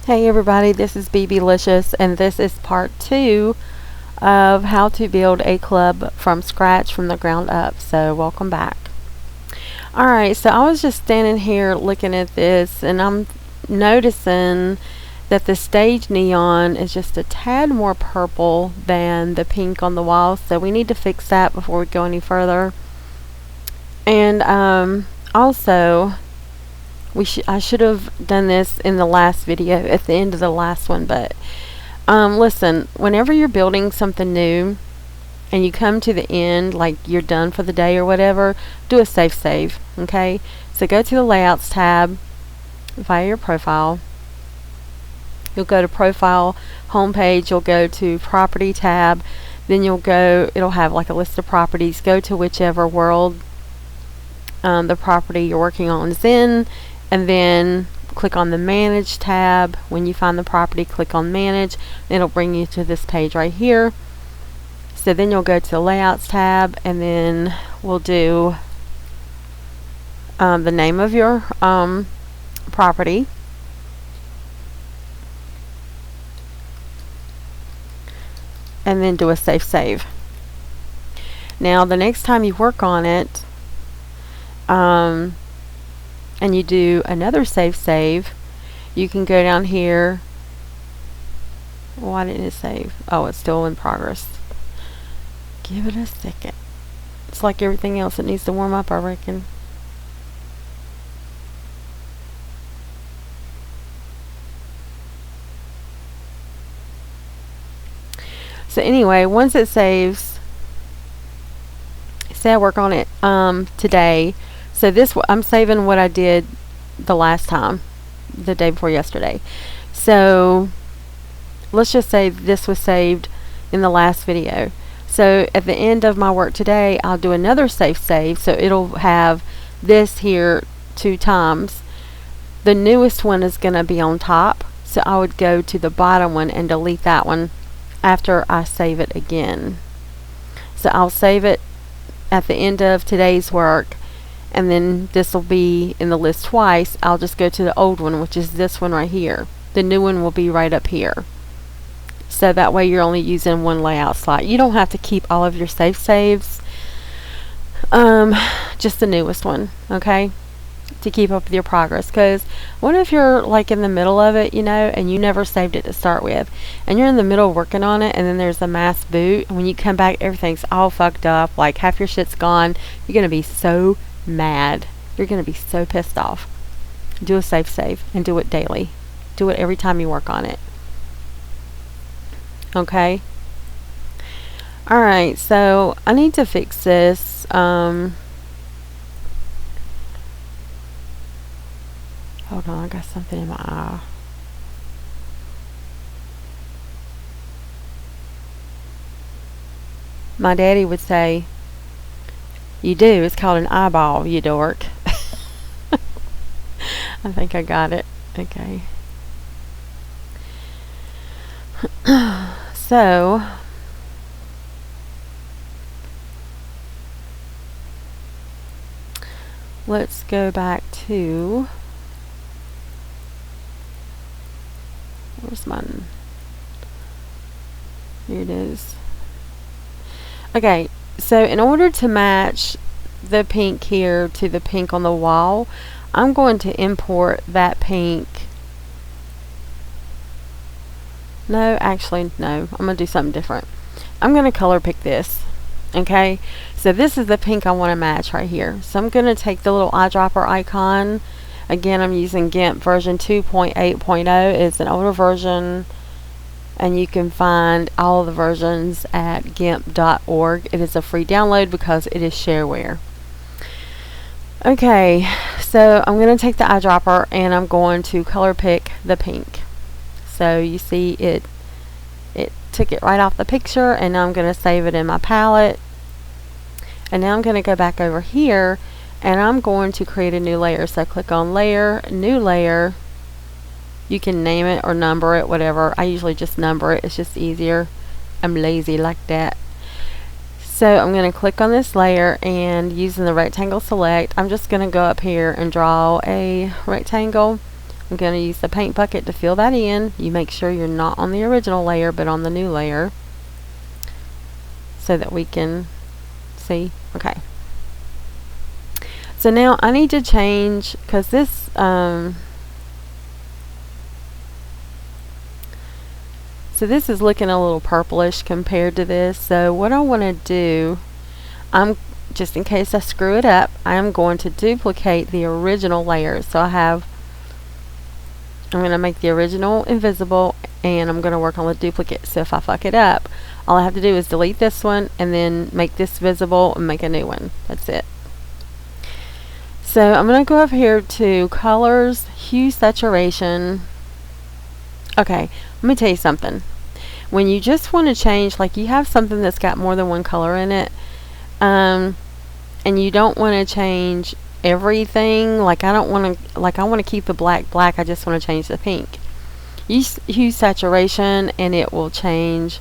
Hey everybody, this is BBlicious and this is part 2 of how to build a club from scratch from the ground up. So welcome back. Alright, so I was just standing here looking at this and I'm noticing that the stage neon is just a tad more purple than the pink on the wall, so we need to fix that before we go any further. And also I should have done this in the last video at the end of the last one, but listen, whenever you're building something new and you come to the end, like you're done for the day or whatever, do a save, okay? So go to the layouts tab via your profile. You'll go to profile homepage, you'll go to property tab, then it'll have like a list of properties. Go to whichever world the property you're working on is in, and then click on the manage tab. When you find the property, click on manage. It'll bring you to this page right here. So then you'll go to the layouts tab, and then we'll do the name of your property, and then do a save. Now the next time you work on it and you do another save, you can go down here. Why didn't it save? Oh, it's still in progress. Give it a second. It's like everything else, it needs to warm up, I reckon. So anyway, once it saves, say I work on it today. So I'm saving what I did the last time, the day before yesterday. So let's just say this was saved in the last video. So at the end of my work today, I'll do another save. So it'll have this here 2 times. The newest one is going to be on top. So I would go to the bottom one and delete that one after I save it again. So I'll save it at the end of today's work, and then this will be in the list twice. I'll just go to the old one, which is this one right here. The new one will be right up here. So that way you're only using one layout slot. You don't have to keep all of your saves. Just the newest one, okay? To keep up with your progress. Because what if you're like in the middle of it, and you never saved it to start with, and you're in the middle working on it, and then there's a mass boot, and when you come back everything's all fucked up, like half your shit's gone. You're gonna be so mad. You're gonna be so pissed off. Do a save and do it daily. Do it every time you work on it, okay? Alright, so I need to fix this. Hold on, I got something in my eye. My daddy would say, "You do, it's called an eyeball, you dork." I think I got it. Okay. So let's go back to, where's mine? Here it is. Okay, so in order to match the pink here to the pink on the wall, I'm going to import that pink. No, actually, no. I'm going to do something different. I'm going to color pick this. Okay, so this is the pink I want to match right here. So I'm going to take the little eyedropper icon. Again, I'm using GIMP version 2.8.0. It's an older version, and you can find all of the versions at gimp.org. It is a free download because it is shareware. Okay, so I'm going to take the eyedropper and I'm going to color pick the pink. So you see it took it right off the picture, and now I'm going to save it in my palette. And now I'm going to go back over here and I'm going to create a new layer. So click on layer, new layer. You can name it or number it, whatever. I usually just number it, it's just easier. I'm lazy like that. So I'm going to click on this layer, and using the rectangle select, I'm just going to go up here and draw a rectangle. I'm going to use the paint bucket to fill that in. You make sure you're not on the original layer but on the new layer so that we can see. Okay. So now I need to change, because this so this is looking a little purplish compared to this. So what I want to do, just in case I screw it up, I am going to duplicate the original layer. So I'm going to make the original invisible, and I'm going to work on the duplicate. So if I fuck it up, all I have to do is delete this one and then make this visible and make a new one. That's it. So I'm going to go over here to colors, hue, saturation. Okay, let me tell you something. When you just want to change, like you have something that's got more than one color in it, and you don't want to change everything, like I want to keep the black, I just want to change the pink. Use hue saturation and it will change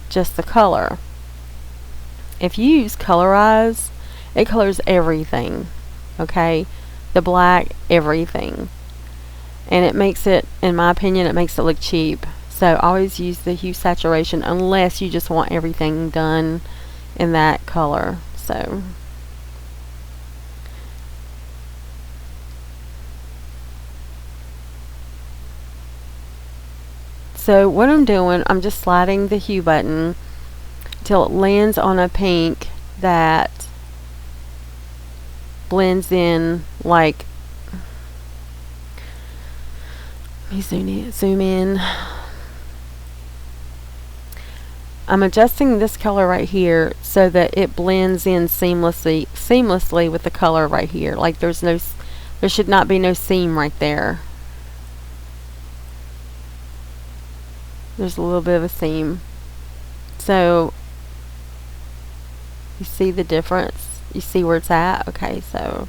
just the color. If you use colorize, it colors everything, okay? The black, everything. And it makes it, in my opinion, it makes it look cheap. So always use the hue saturation unless you just want everything done in that color. So what I'm doing, I'm just sliding the hue button till it lands on a pink that blends in, like, let me zoom in. I'm adjusting this color right here so that it blends in seamlessly with the color right here. Like there should not be no seam right there. There's a little bit of a seam. So you see the difference? You see where it's at? Okay, so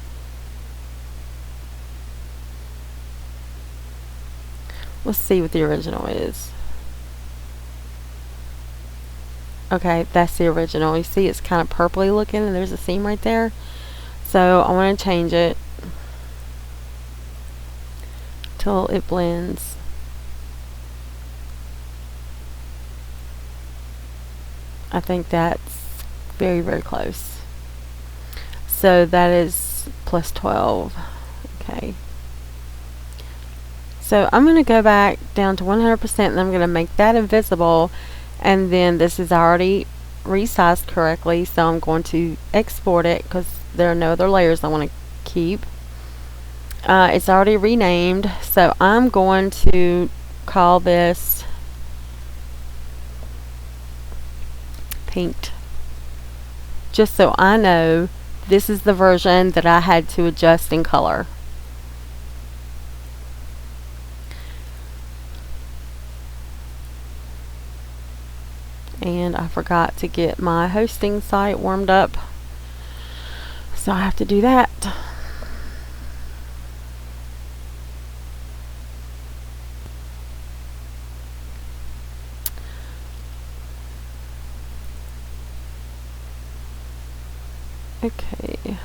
let's see what the original is. Okay, that's the original. You see it's kind of purpley looking and there's a seam right there. So I want to change it till it blends. I think that's very, very close. So that is plus 12. Okay. So I'm going to go back down to 100% and I'm going to make that invisible. And then this is already resized correctly, so I'm going to export it because there are no other layers I want to keep. It's already renamed, so I'm going to call this Pinked, just so I know this is the version that I had to adjust in color. And I forgot to get my hosting site warmed up, so I have to do that. Okay.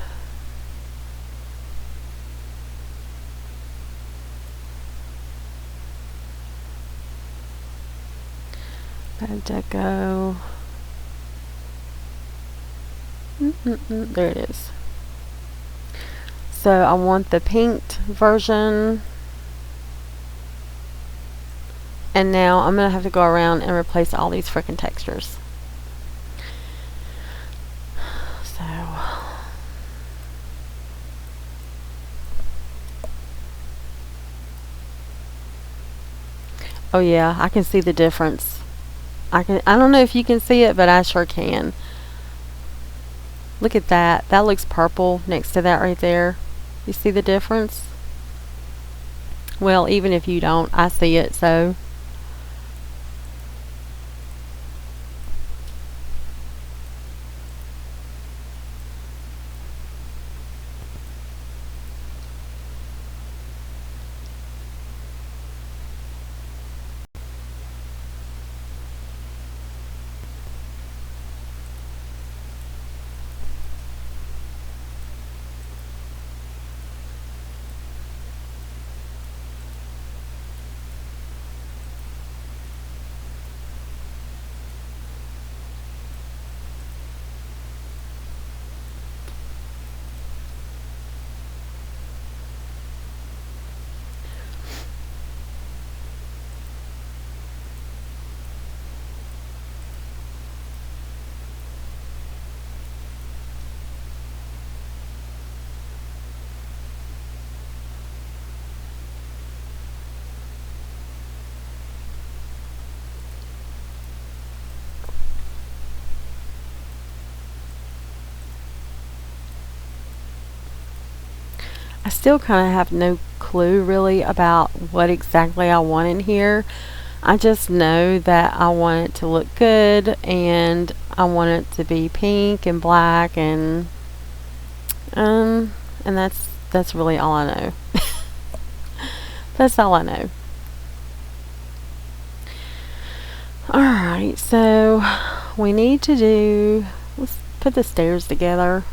Deco. There it is. So I want the pinked version. And now I'm going to have to go around and replace all these frickin' textures. So oh yeah, I can see the difference. I don't know if you can see it, but I sure can. Look at that. That looks purple next to that right there. You see the difference? Well, even if you don't, I see it, so. I still kind of have no clue really about what exactly I want in here. I just know that I want it to look good, and I want it to be pink and black, and that's really all I know. That's all I know. Alright, so we need to do, let's put the stairs together,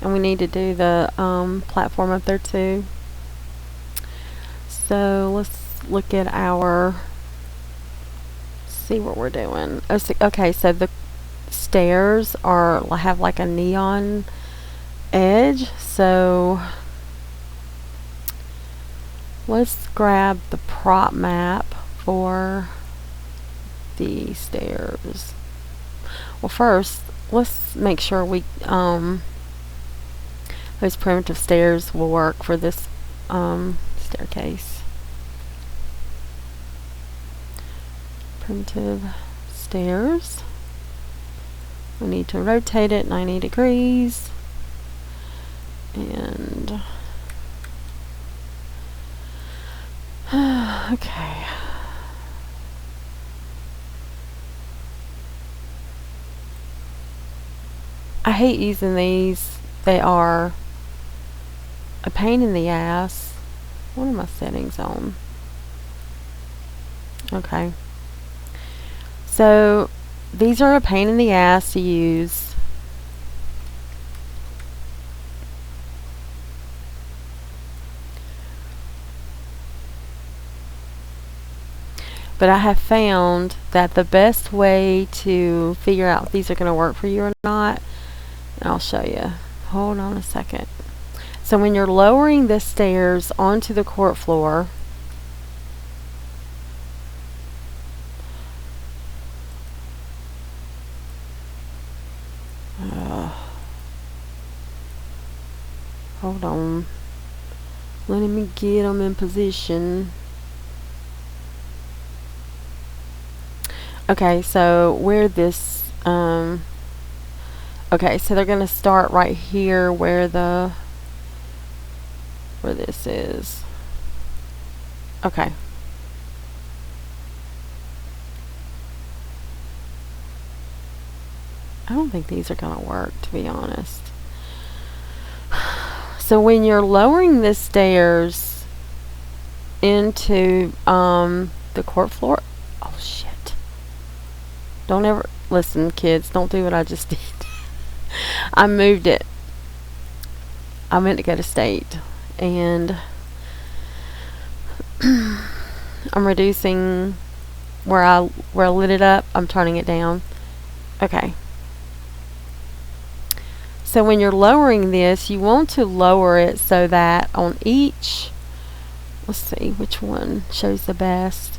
and we need to do the platform up there too. So let's look at our, see what we're doing. Okay, so the stairs have like a neon edge, so let's grab the prop map for the stairs. Well, first let's make sure those primitive stairs will work for this staircase. Primitive stairs. We need to rotate it 90 degrees, and okay. I hate using these. They are a pain in the ass. What are my settings on? Okay. So these are a pain in the ass to use. But I have found that the best way to figure out if these are going to work for you or not, and I'll show you. Hold on a second. So when you're lowering the stairs onto the court floor, hold on, letting me get them in position. Okay, so where this, okay, so they're gonna start right here where this is. Okay. I don't think these are gonna work, to be honest. So when you're lowering the stairs into the court floor, oh shit. Don't ever, listen kids, don't do what I just did. I moved it. I meant to go to state, and I'm reducing where I lit it up. I'm turning it down. Okay. So when you're lowering this, you want to lower it so that on each, let's see which one shows the best.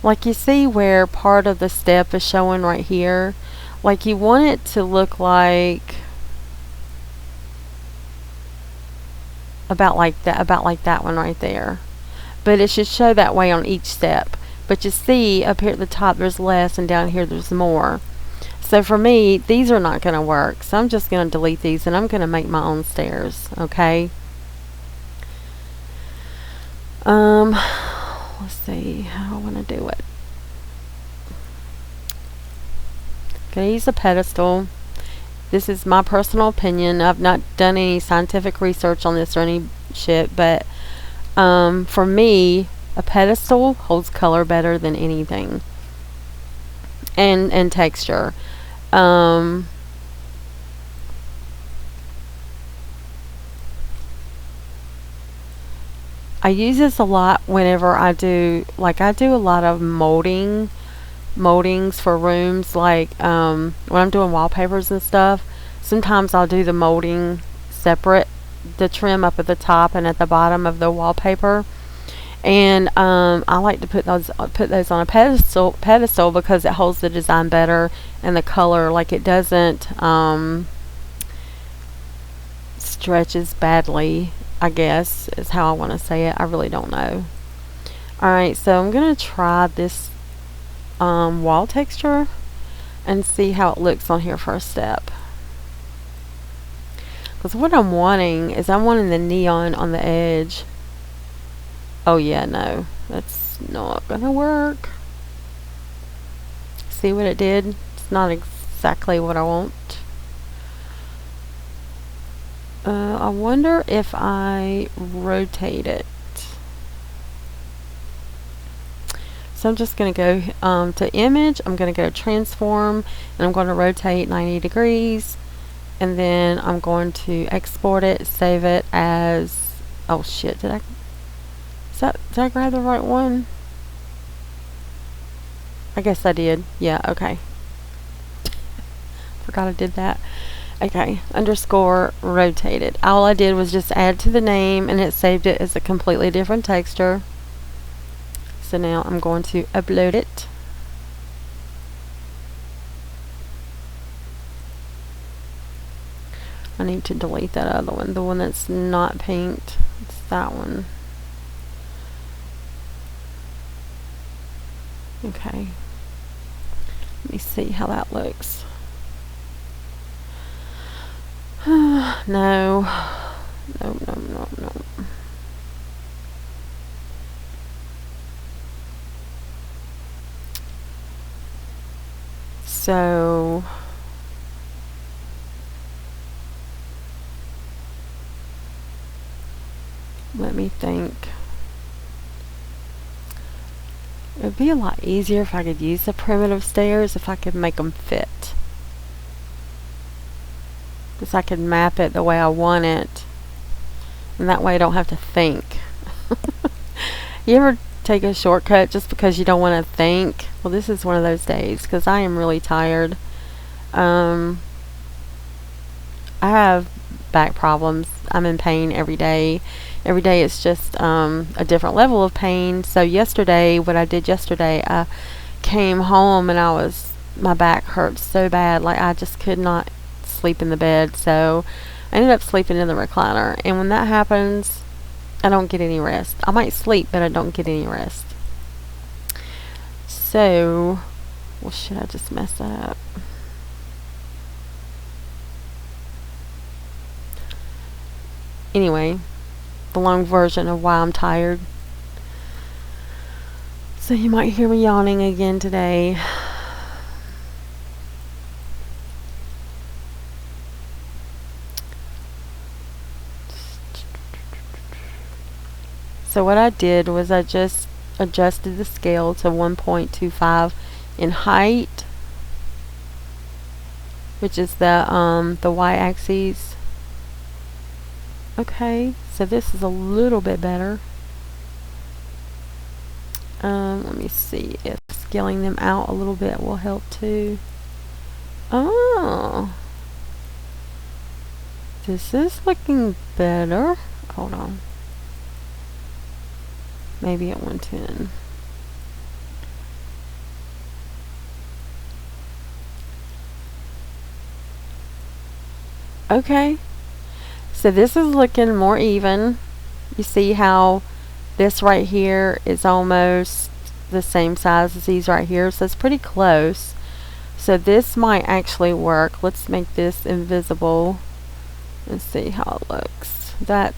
Like you see where part of the step is showing right here, like you want it to look like about like that one right there, but it should show that way on each step. But you see up here at the top there's less, and down here there's more. So for me, these are not going to work, so I'm just going to delete these, and I'm going to make my own stairs. Okay. Let's see how I want to do it. Gonna use a pedestal. This is my personal opinion. I've not done any scientific research on this or any shit, but for me, a pedestal holds color better than anything, and texture. I use this a lot whenever I do a lot of moldings for rooms, like when I'm doing wallpapers and stuff. Sometimes I'll do the molding separate, the trim up at the top and at the bottom of the wallpaper, and I like to put those on a pedestal because it holds the design better, and the color, like, it doesn't stretches badly, I guess is how I want to say it. I really don't know. Alright, so I'm gonna try this wall texture and see how it looks on here for a step. Because what I'm wanting is I'm wanting the neon on the edge. Oh yeah, no. That's not gonna work. See what it did? It's not exactly what I want. I wonder if I rotate it. So I'm just going to go to image. I'm going to go to transform, and I'm going to rotate 90 degrees. And then I'm going to export it, save it as, oh shit, did I grab the right one? I guess I did. Yeah, okay. Forgot I did that. Okay, underscore rotated. All I did was just add to the name, and it saved it as a completely different texture. So now I'm going to upload it. I need to delete that other one, the one that's not pinked. It's that one. Okay. Let me see how that looks. No. No. So let me think. It would be a lot easier if I could use the primitive stairs, if I could make them fit. Because I could map it the way I want it. And that way I don't have to think. You ever take a shortcut just because you don't want to think? Well, this is one of those days because I am really tired. I have back problems. I'm in pain every day. Every day it's just a different level of pain. So yesterday, what I did yesterday, I came home and my back hurt so bad. Like I just could not sleep in the bed. So I ended up sleeping in the recliner. And when that happens, I don't get any rest. I might sleep, but I don't get any rest. So, well shit, I just messed that up. Anyway, the long version of why I'm tired. So you might hear me yawning again today. So what I did was I just adjusted the scale to 1.25 in height, which is the y-axis. Okay, so this is a little bit better. Let me see if scaling them out a little bit will help too. Oh, this is looking better. Hold on. Maybe at 110. Okay. So this is looking more even. You see how this right here is almost the same size as these right here. So it's pretty close. So this might actually work. Let's make this invisible and see how it looks. That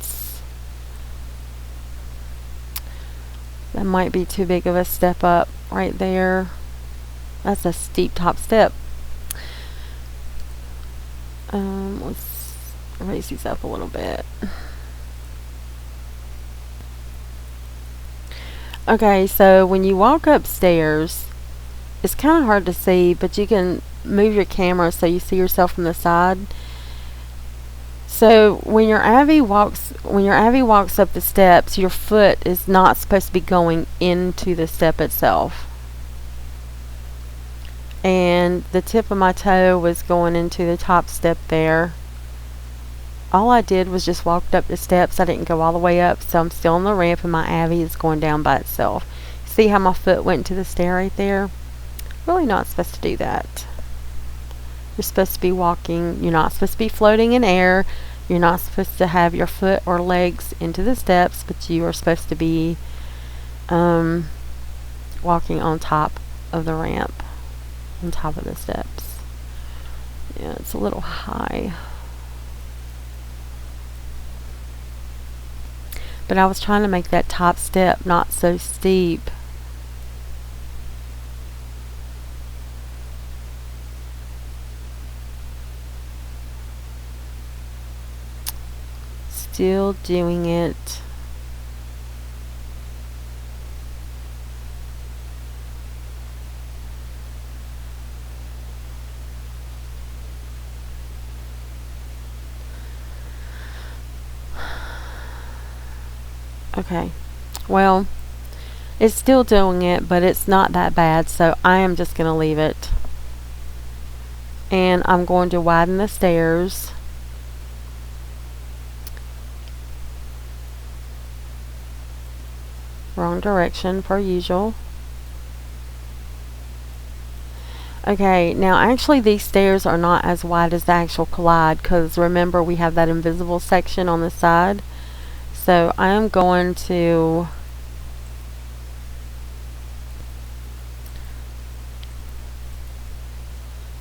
might be too big of a step up right there. That's a steep top step. Let's raise these up a little bit. Okay, so when you walk upstairs, it's kind of hard to see, but you can move your camera so you see yourself from the side. So when your Abby walks up the steps, your foot is not supposed to be going into the step itself. And the tip of my toe was going into the top step there. All I did was just walked up the steps. I didn't go all the way up, so I'm still on the ramp and my Abby is going down by itself. See how my foot went into the stair right there? Really not supposed to do that. You're supposed to be walking. You're not supposed to be floating in air. You're not supposed to have your foot or legs into the steps, but you are supposed to be walking on top of the ramp, on top of the steps. Yeah, it's a little high. But I was trying to make that top step not so steep. Still doing it. Okay, well, it's still doing it, but it's not that bad, so I am just going to leave it. And I'm going to widen the stairs. Wrong direction, per usual. Okay, now actually these stairs are not as wide as the actual collide, because remember we have that invisible section on the side. So I am going to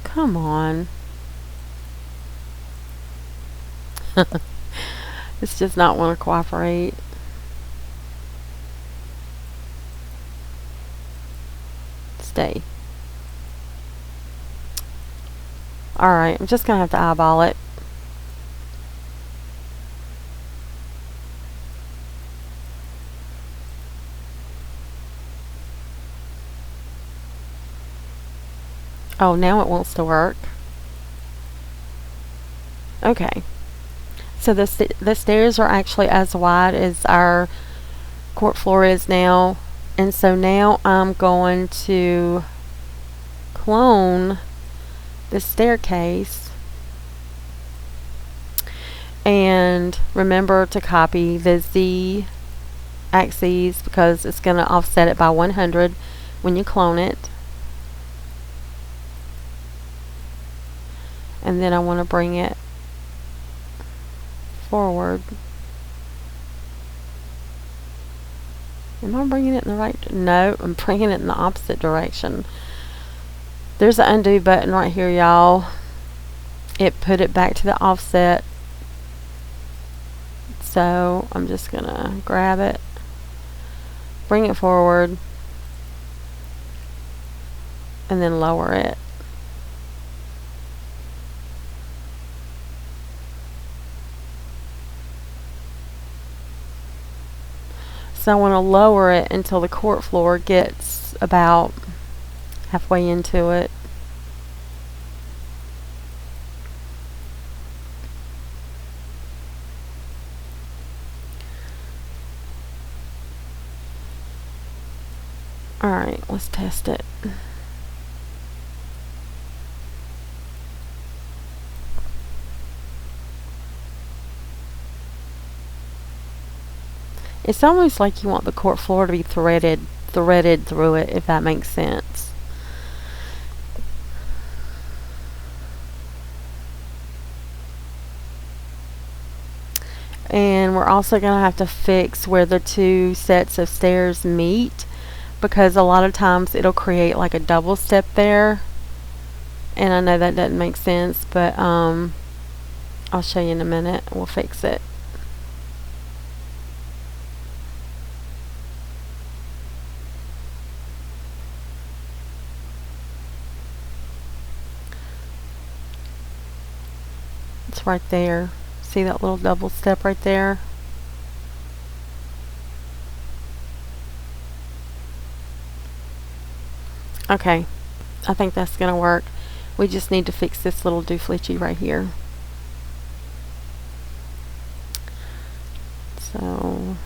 come on. It's just not want to cooperate. Stay. Alright, I'm just going to have to eyeball it. Oh, now it wants to work. Okay. So the stairs are actually as wide as our court floor is now. And so now I'm going to clone the staircase. And remember to copy the Z axes because it's going to offset it by 100 when you clone it. And then I want to bring it forward. Am I bringing it in the right? No, I'm bringing it in the opposite direction. There's an undo button right here, y'all. It put it back to the offset. So I'm just going to grab it, bring it forward, and then lower it. So I want to lower it until the court floor gets about halfway into it. Alright, let's test it. It's almost like you want the court floor to be threaded through it, if that makes sense. And we're also going to have to fix where the two sets of stairs meet, because a lot of times it'll create like a double step there. And I know that doesn't make sense, but I'll show you in a minute. We'll fix it. It's right there. See that little double step right there? Okay, I think that's going to work. We just need to fix this little dooflitchy right here. So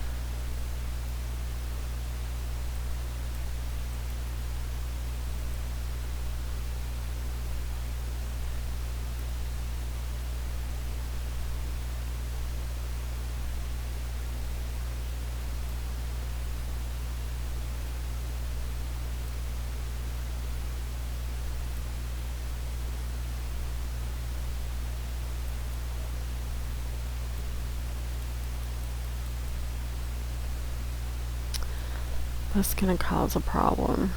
that's going to cause a problem.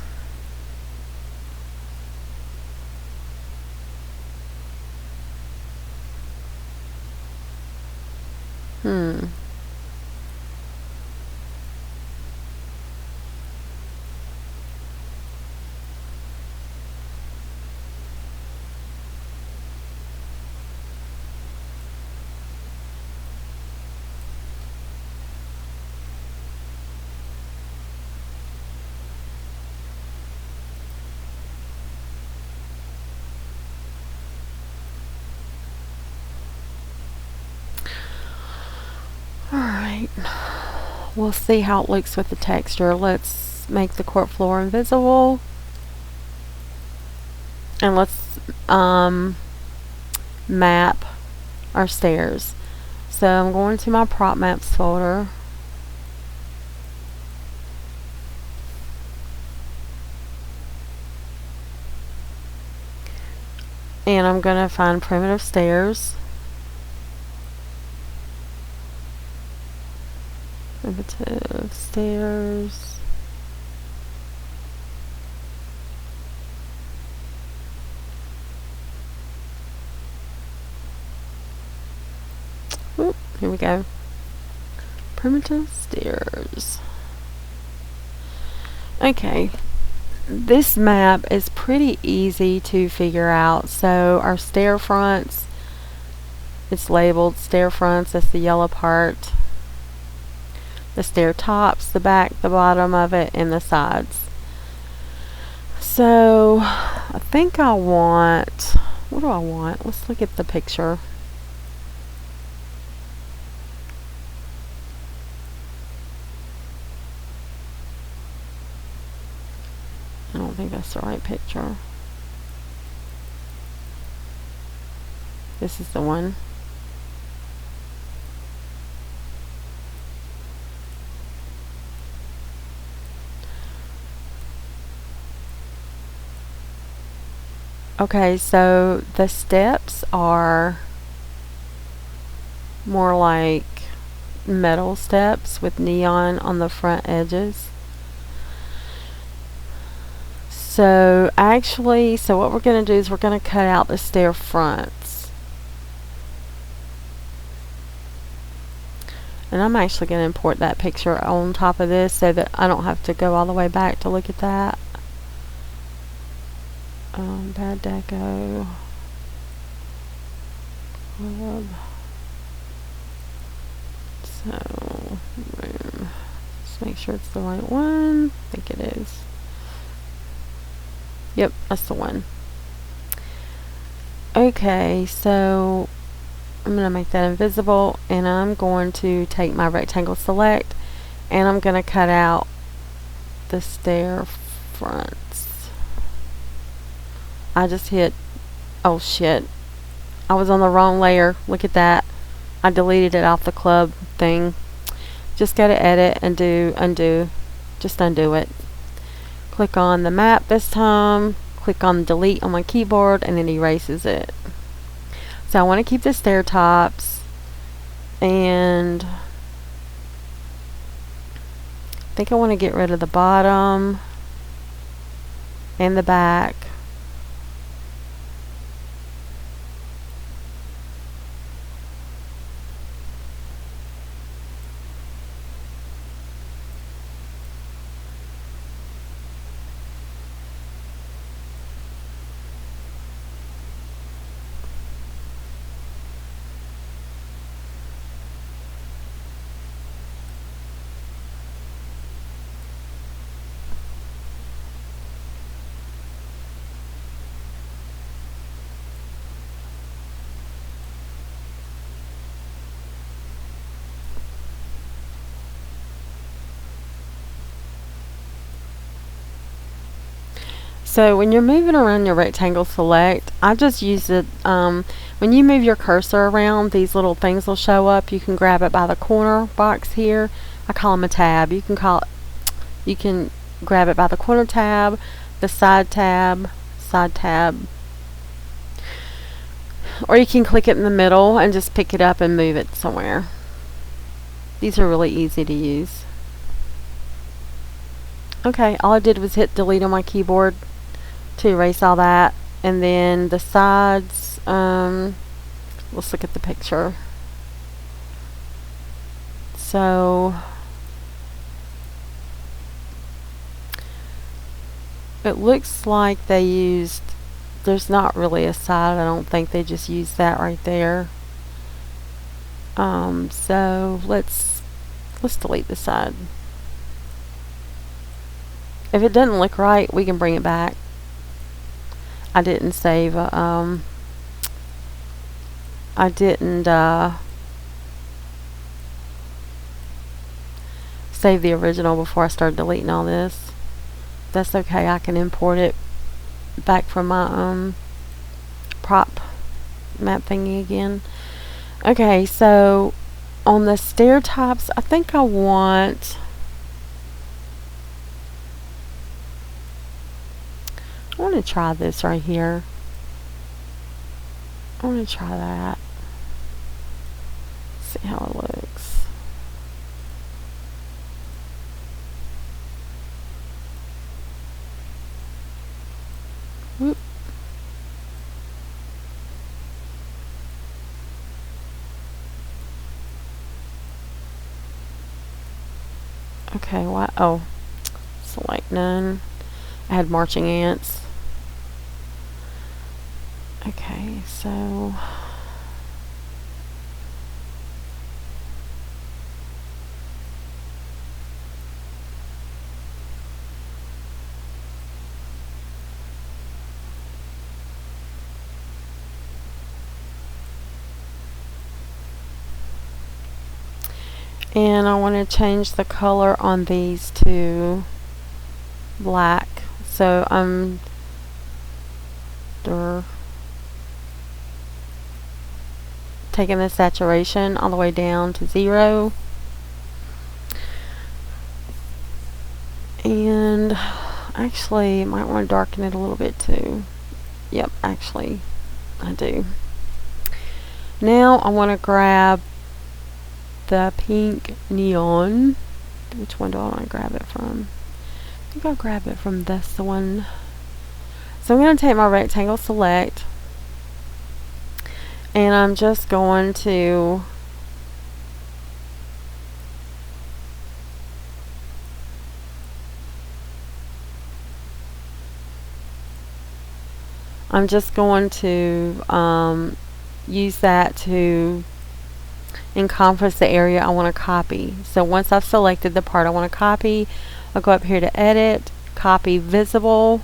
Alright, we'll see how it looks with the texture. Let's make the court floor invisible. And let's map our stairs. So I'm going to my prop maps folder. And I'm going to find primitive stairs. Primitive stairs. Oop, here we go. Primitive stairs. Okay. This map is pretty easy to figure out. So our stair fronts, it's labeled stair fronts, that's the yellow part. The stair tops, the back, the bottom of it, and the sides. So I think I want, what do I want? Let's look at the picture. I don't think that's the right picture. This is the one. Okay, so the steps are more like metal steps with neon on the front edges. So actually, so what we're going to do is we're going to cut out the stair fronts. And I'm actually going to import that picture on top of this so that I don't have to go all the way back to look at that. Bad Deco. Club. So, room. Just make sure it's the right one. I think it is. Yep, that's the one. Okay, so I'm going to make that invisible, and I'm going to take my rectangle select, and I'm going to cut out the stair fronts. I just hit, oh shit, I was on the wrong layer. Look at that. I deleted it off the club thing. Just go to edit and do undo. Just undo it. Click on the map this time. Click on delete on my keyboard, and it erases it. So I want to keep the stair tops, and I think I want to get rid of the bottom and the back. So when you're moving around your rectangle select, I just use it, when you move your cursor around, these little things will show up. You can grab it by the corner box here. I call them a tab. You can grab it by the corner tab, the side tab, or you can click it in the middle and just pick it up and move it somewhere. These are really easy to use. Okay, all I did was hit delete on my keyboard to erase all that, and then the sides, let's look at the picture. So it looks like they used, there's not really a side, I don't think, they just used that right there. So let's delete the side. If it doesn't look right, we can bring it back. I didn't save, I didn't, save the original before I start deleting all this. That's okay. I can import it back from my prop map thingy again. Okay, so on the stair tops, I think I want to try this right here. I want to try that. See how it looks. Whoop. Okay, what? Oh, select none. Add marching ants. Okay, so and I want to change the color on these to black. So I'm taking the saturation all the way down to 0. And actually, might want to darken it a little bit too. Yep, actually, I do. Now I want to grab the pink neon. Which one do I want to grab it from? I think I'll grab it from this one. So I'm going to take my rectangle select, and I'm just going to use that to encompass the area I want to copy. So once I've selected the part I want to copy, I'll go up here to edit, copy visible,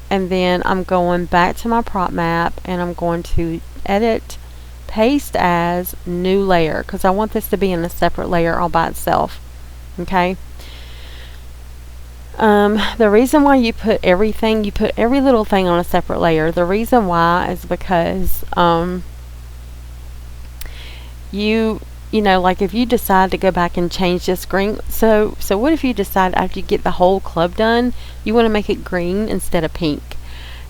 and then I'm going back to my prop map and I'm going to edit, paste as new layer, because I want this to be in a separate layer all by itself. Okay. The reason why you put every little thing on a separate layer, the reason why is because you know, like if you decide to go back and change this green, so what if you decide after you get the whole club done, you want to make it green instead of pink?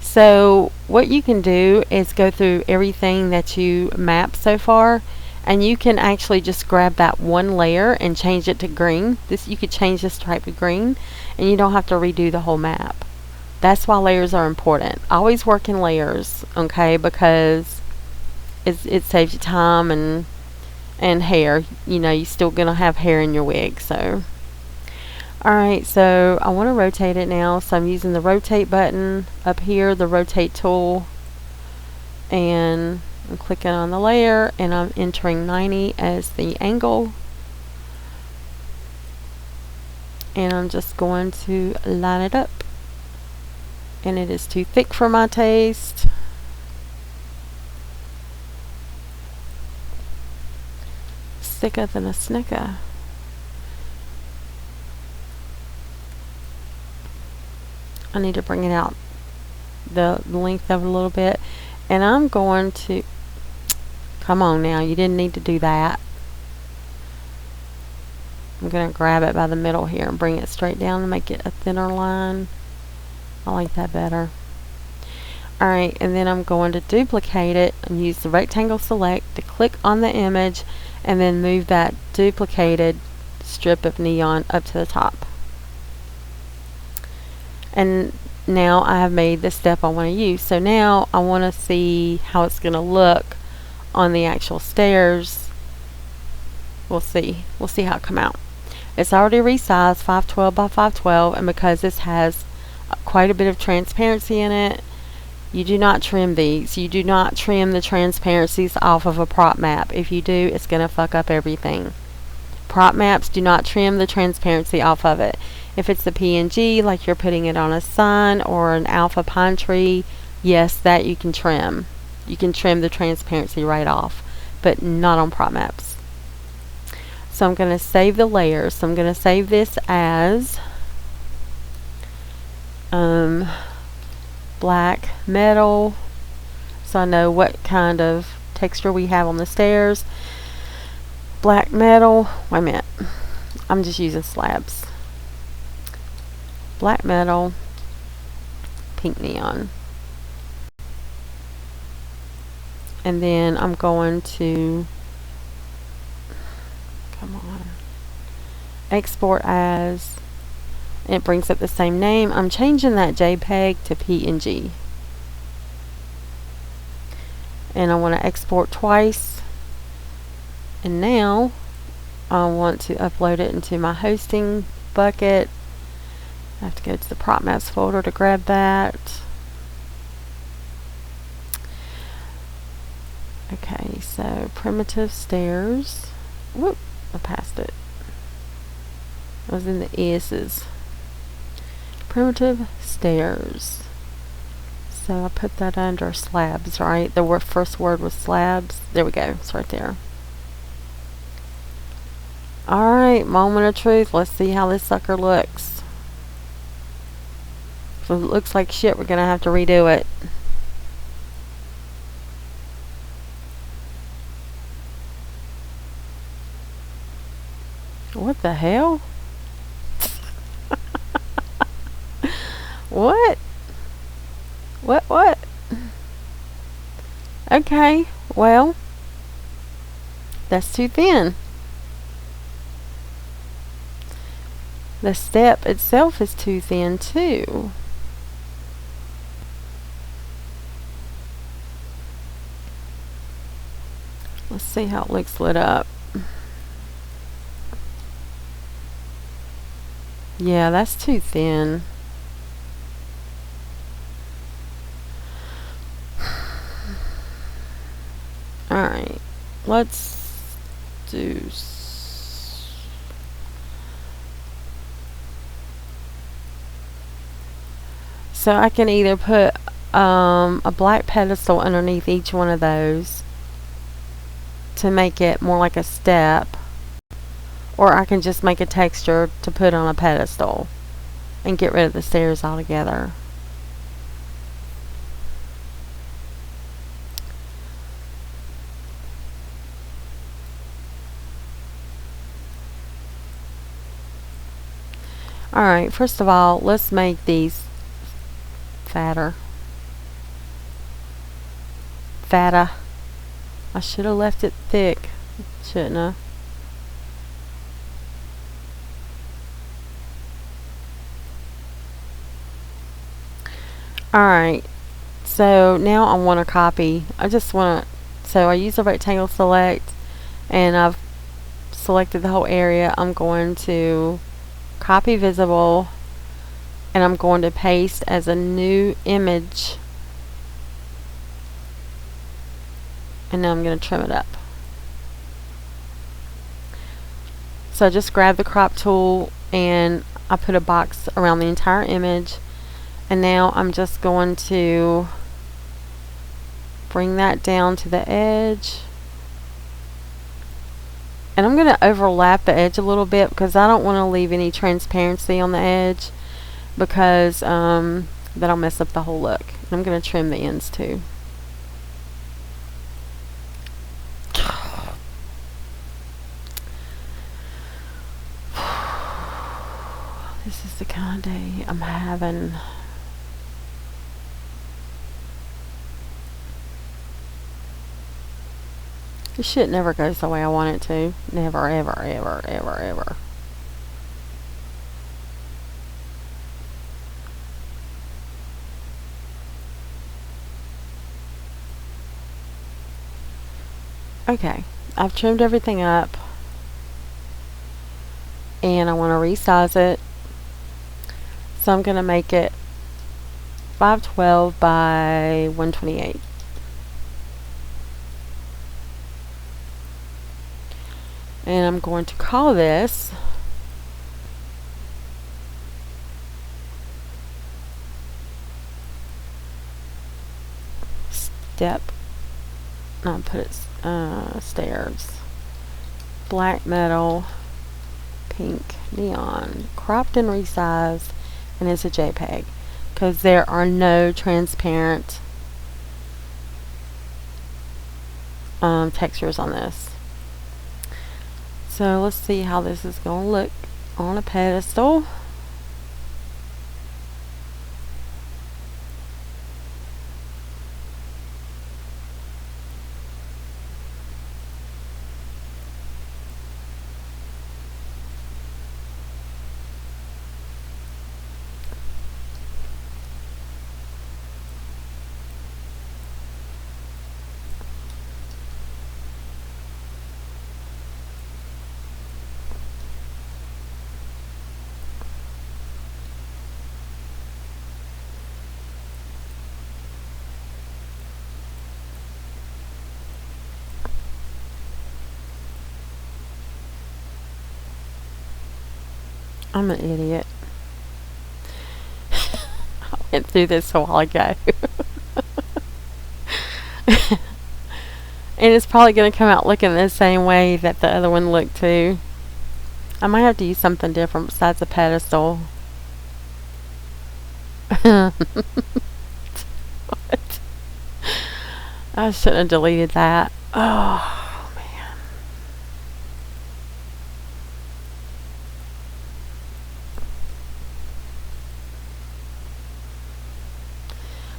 So what you can do is go through everything that you mapped so far, and you can actually just grab that one layer and change it to green. You could change this type to green, and you don't have to redo the whole map. That's why layers are important. Always work in layers, okay, because it saves you time and hair. You know, you're still gonna have hair in your wig. So alright, so I want to rotate it now, so I'm using the rotate button up here, the rotate tool, and I'm clicking on the layer and I'm entering 90 as the angle, and I'm just going to line it up, and it is too thick for my taste. Thicker than a Snicker. I need to bring it out the length of it a little bit, and I'm going to, come on now, you didn't need to do that. I'm going to grab it by the middle here and bring it straight down and make it a thinner line. I like that better. Alright, and then I'm going to duplicate it and use the rectangle select to click on the image and then move that duplicated strip of neon up to the top. And now I have made the step I want to use. So now I want to see how it's going to look on the actual stairs. We'll see how it come out. It's already resized 512 by 512, and because this has quite a bit of transparency in it, you do not trim these. You do not trim the transparencies off of a prop map. If you do, it's going to fuck up everything. Prop maps do not trim the transparency off of it. If it's a PNG, like you're putting it on a sign or an alpha pine tree, yes, that you can trim. You can trim the transparency right off, but not on prop maps. So I'm going to save the layers. So I'm going to save this as black metal, so I know what kind of texture we have on the stairs. Black metal, wait a minute, I'm just using slabs. Black metal, pink neon. And then I'm going to, come on, export as, it brings up the same name. I'm changing that JPEG to PNG. And I want to export twice. And now I want to upload it into my hosting bucket. I have to go to the prop maps folder to grab that. Okay, so primitive stairs. Whoop, I passed it. I was in the S's. Primitive stairs. So I put that under slabs, right? The first word was slabs. There we go. It's right there. Alright, moment of truth. Let's see how this sucker looks. So it looks like shit. We're going to have to redo it. What the hell? What? What? Okay, well, that's too thin. The step itself is too thin too. Let's see how it looks lit up. Yeah, that's too thin. Alright, let's do so I can either put a black pedestal underneath each one of those to make it more like a step, or I can just make a texture to put on a pedestal and get rid of the stairs altogether. Alright, first of all, let's make these fatter. I should have left it thick, shouldn't I? Alright, so now I want to copy. So I use a rectangle select, and I've selected the whole area. I'm going to copy visible, and I'm going to paste as a new image, and now I'm going to trim it up. So I just grab the crop tool and I put a box around the entire image, and now I'm just going to bring that down to the edge, and I'm going to overlap the edge a little bit because I don't want to leave any transparency on the edge, because that'll mess up the whole look. And I'm going to trim the ends too. This is the kind of day I'm having. This shit never goes the way I want it to. Never, ever, ever, ever, ever. Okay, I've trimmed everything up, and I want to resize it. So I'm going to make it 512 by 128. And I'm going to call this step. I'll put it stairs. black metal, pink neon, cropped and resized, and it's a JPEG because there are no transparent textures on this. So let's see how this is going to look on a pedestal. I'm an idiot. I went through this a while ago. And it's probably going to come out looking the same way that the other one looked too. I might have to use something different besides a pedestal. What? I shouldn't have deleted that. Oh, man.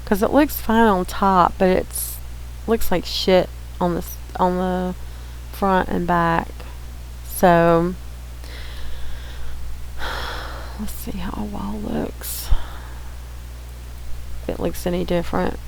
Because it looks fine on top, but it's looks like shit on the front and back. So let's see how a wall looks. If it looks any different.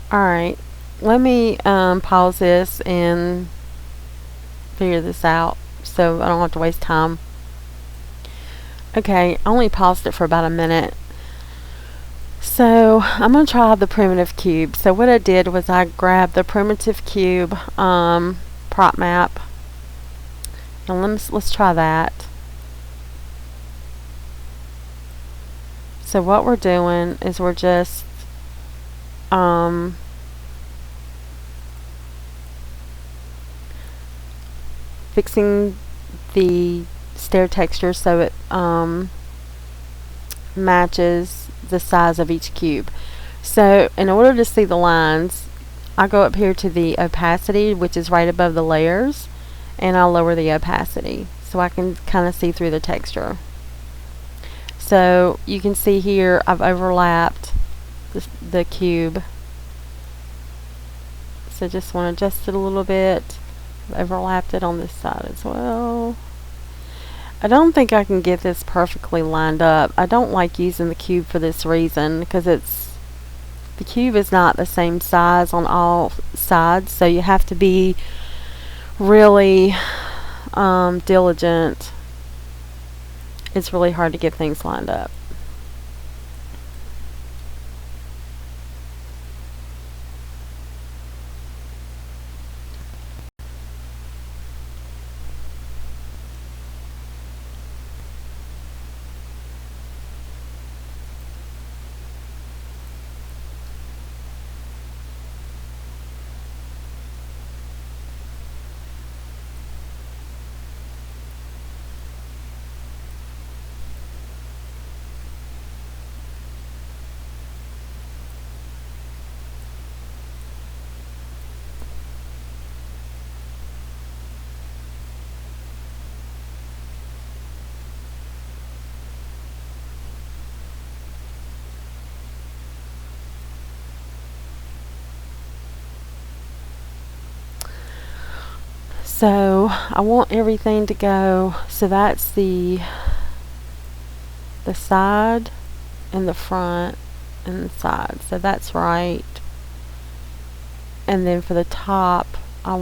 Alright, let me pause this and figure this out so I don't have to waste time. Okay, I only paused it for about a minute. So I'm going to try the primitive cube. So what I did was I grabbed the primitive cube prop map. And let's try that. So what we're doing is we're just fixing the stair texture so it matches the size of each cube. So in order to see the lines, I go up here to the opacity, which is right above the layers, and I'll lower the opacity so I can kind of see through the texture. So you can see here I've overlapped the cube, so just want to adjust it a little bit. I've overlapped it on this side as well. I don't think I can get this perfectly lined up. I don't like using the cube for this reason, because the cube is not the same size on all sides, so you have to be really diligent. It's really hard to get things lined up. So I want everything to go. So that's the side and the front and the side. So that's right. And then for the top, I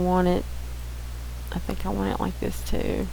think I want it like this too.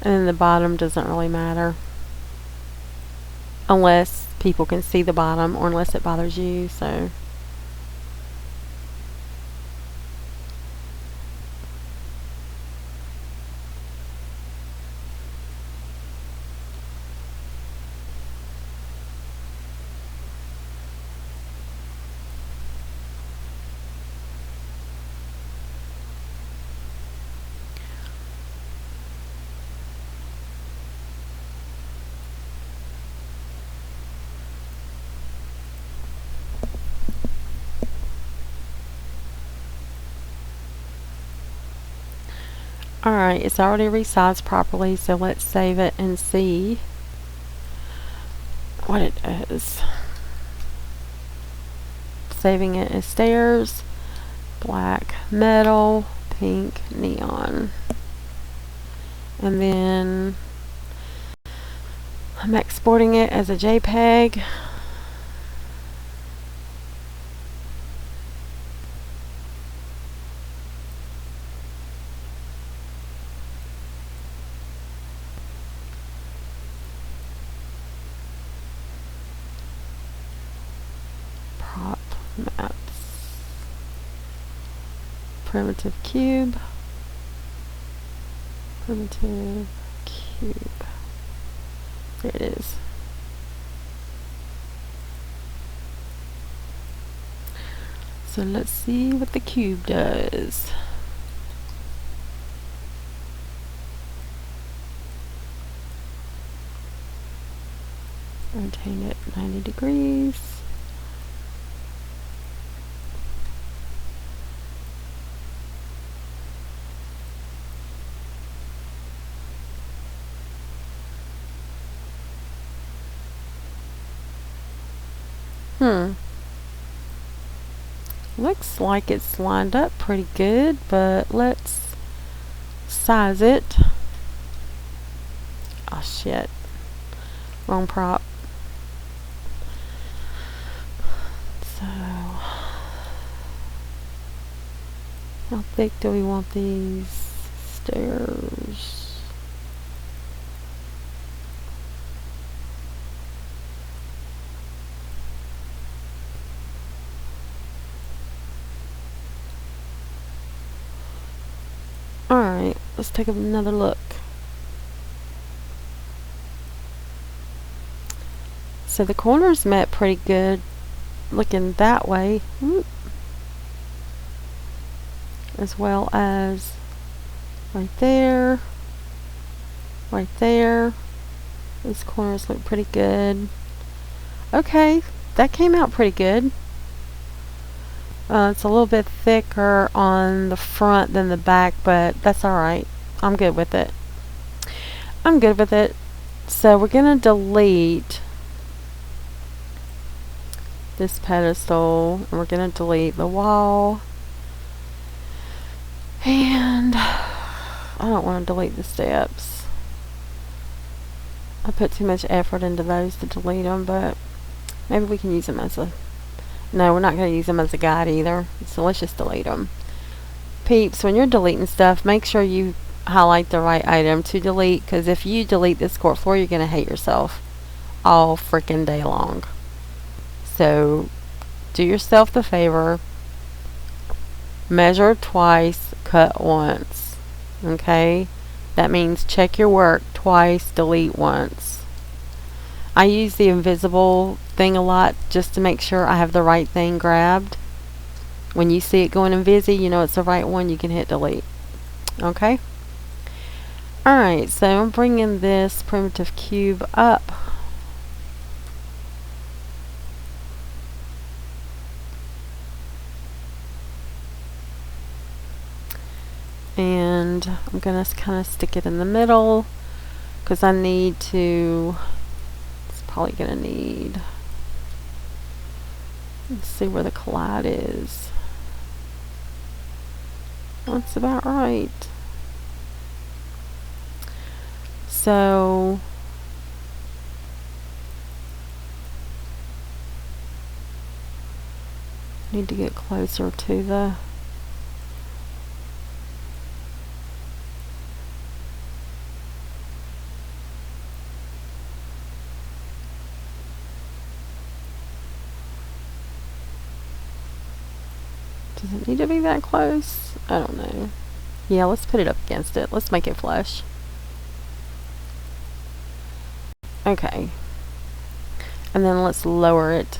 And then the bottom doesn't really matter. Unless people can see the bottom or unless it bothers you, so. Alright, it's already resized properly, so let's save it and see what it does. Saving it as stairs, black metal, pink neon. And then I'm exporting it as a JPEG. Prop maps. Primitive cube. Primitive cube. There it is. So let's see what the cube does. Rotate it 90 degrees. Looks like it's lined up pretty good, but let's size it. Oh shit. Wrong prop. So, how thick do we want these stairs? Alright, let's take another look. So the corners met pretty good looking that way. As well as right there. Right there. These corners look pretty good. Okay, that came out pretty good. It's a little bit thicker on the front than the back, but that's alright. I'm good with it. I'm good with it. So we're going to delete this pedestal, and we're going to delete the wall. And I don't want to delete the steps. I put too much effort into those to delete them, but maybe we can use them as a... No, we're not going to use them as a guide either. So let's just delete them. Peeps, when you're deleting stuff, make sure you highlight the right item to delete, because if you delete this court floor, you're going to hate yourself all freaking day long. So do yourself the favor. Measure twice, cut once. Okay? That means check your work twice, delete once. I use the invisible thing a lot just to make sure I have the right thing grabbed. When you see it going invisi, you know it's the right one, you can hit delete. Okay? Alright, so I'm bringing this primitive cube up. And I'm going to kind of stick it in the middle because I need to, it's probably going to need, let's see where the collide is. That's about right. So need to get closer to the does it need to be that close? I don't know. Yeah, let's put it up against it. Let's make it flush. Okay. And then let's lower it.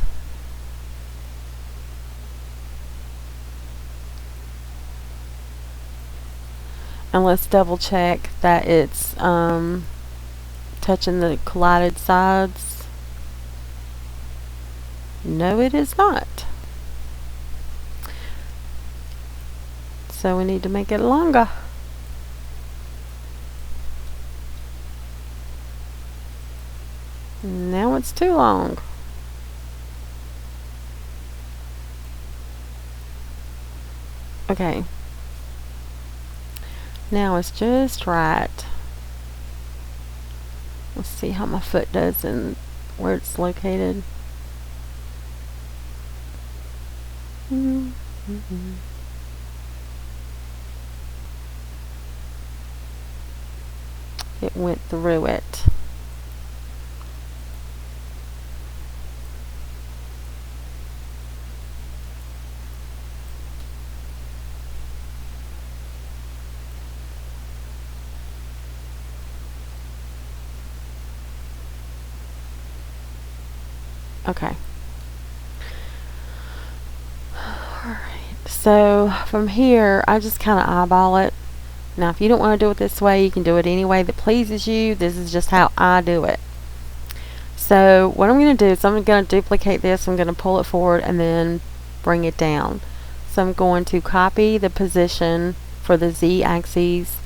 And let's double check that it's touching the collided sides. No, it is not. So we need to make it longer. Now it's too long. Okay. Now it's just right. Let's see how my foot does and where it's located. It went through it. Okay. Alright. So from here, I just kind of eyeball it. Now, if you don't want to do it this way, you can do it any way that pleases you. This is just how I do it. So what I'm going to do is I'm going to duplicate this. I'm going to pull it forward and then bring it down. So I'm going to copy the position for the Z axis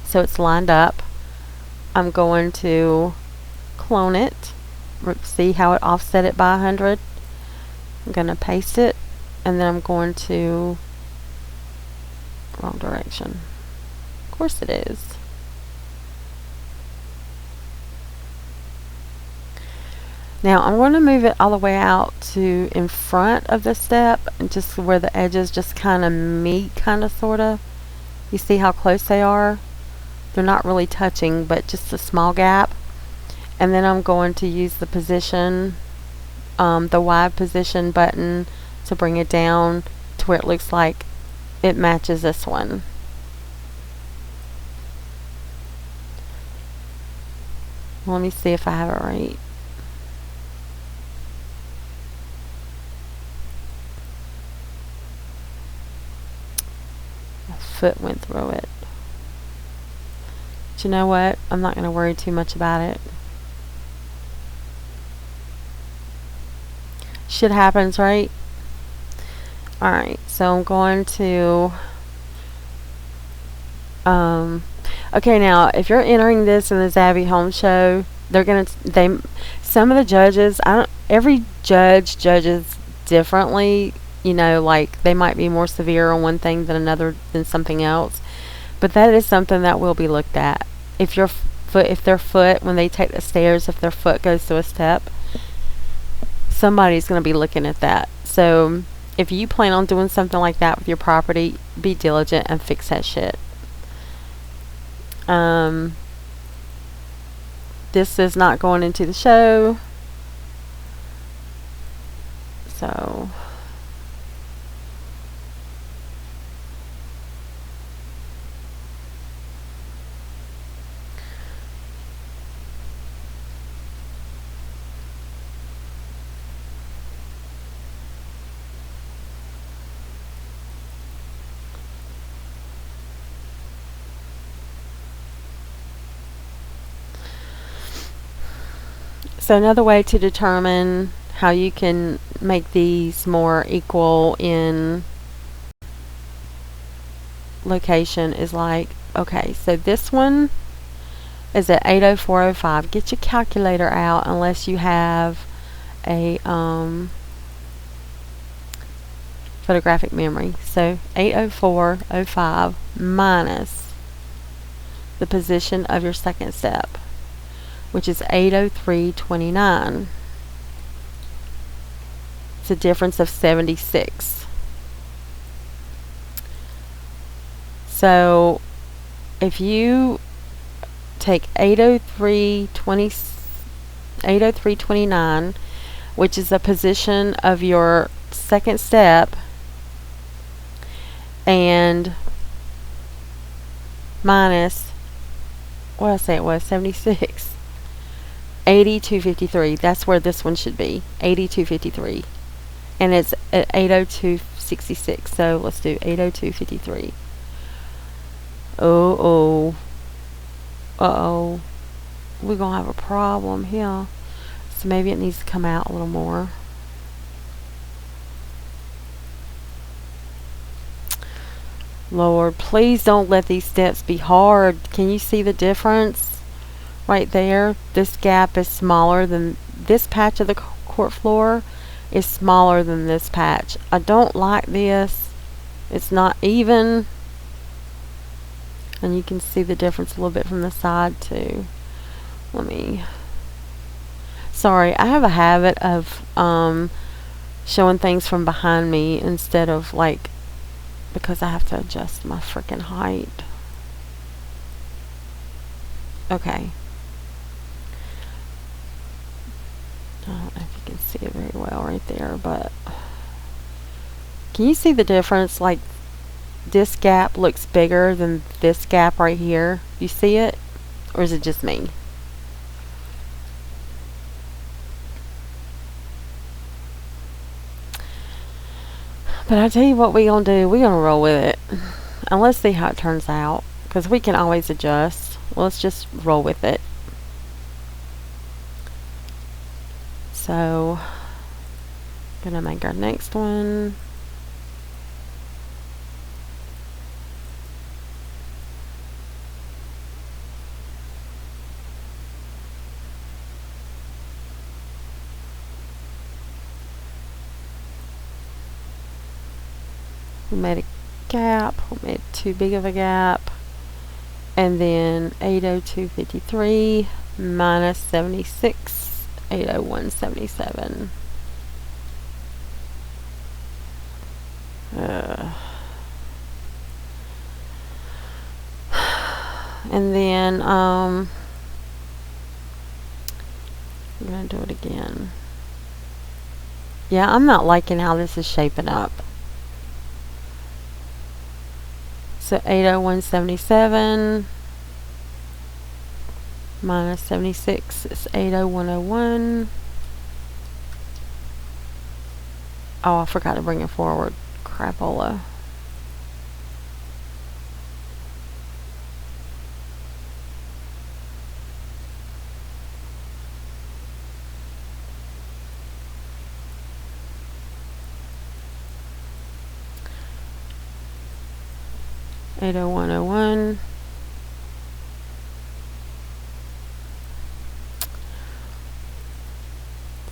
so it's lined up. I'm going to clone it. See how it offset it by 100? I'm going to paste it and then I'm going to wrong direction. Of course it is. Now I'm going to move it all the way out to in front of the step and just where the edges just kind of meet, kind of sort of. You see how close they are? They're not really touching, but just a small gap. And then I'm going to use the position, the Y position button to bring it down to where it looks like it matches this one. Let me see if I have it right. My foot went through it. But you know what? I'm not going to worry too much about it. Shit happens, right? Alright, so I'm going to okay, now if you're entering this in the Zabby Home Show, some of the judges, every judge judges differently, you know, like they might be more severe on one thing than another than something else. But that is something that will be looked at. If their foot, when they take the stairs, if their foot goes to a step, somebody's going to be looking at that. So if you plan on doing something like that with your property, be diligent and fix that shit. This is not going into the show. So So another way to determine how you can make these more equal in location is like, okay, so this one is at 80405. Get your calculator out unless you have a photographic memory. So 80405 minus the position of your second step, which is 80329. It's a difference of 76. So if you take 80329, which is the position of your second step, and minus, what did I say it was, 76, 8253. That's where this one should be, 8253. And it's at 80266. So let's do 80253. Uh-oh. We're going to have a problem here. So maybe it needs to come out a little more. Lord, please don't let these steps be hard. Can you see the difference right there? This gap is smaller than this patch of the court floor is smaller than this patch. I don't like this. It's not even. And you can see the difference a little bit from the side too. Sorry, I have a habit of showing things from behind me instead of like, because I have to adjust my freaking height. Okay. I don't know if you can see it very well right there, but can you see the difference? Like, this gap looks bigger than this gap right here. You see it? Or is it just me? But I tell you what we're going to do. We're going to roll with it. And let's see how it turns out. Because we can always adjust. Let's just roll with it. So, going to make our next one. We made a gap. We made too big of a gap. And then 80253 minus 76, 80177. And then I'm gonna do it again. Yeah, I'm not liking how this is shaping up. So 80177 minus 76 is 80101. Oh, I forgot to bring it forward. Crapola. Eight oh one oh one.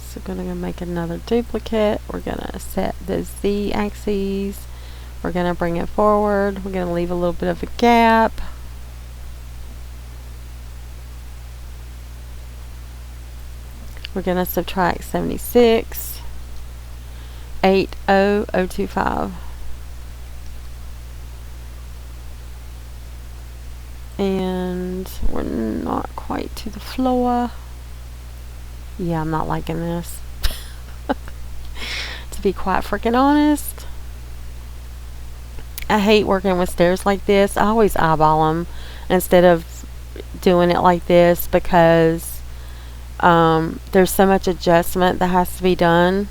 So we're gonna make another duplicate. We're gonna set the Z axes. We're gonna bring it forward. We're gonna leave a little bit of a gap. We're gonna subtract 76. 80025. And we're not quite to the floor. Yeah, I'm not liking this. To be quite freaking honest. I hate working with stairs like this. I always eyeball them instead of doing it like this because there's so much adjustment that has to be done.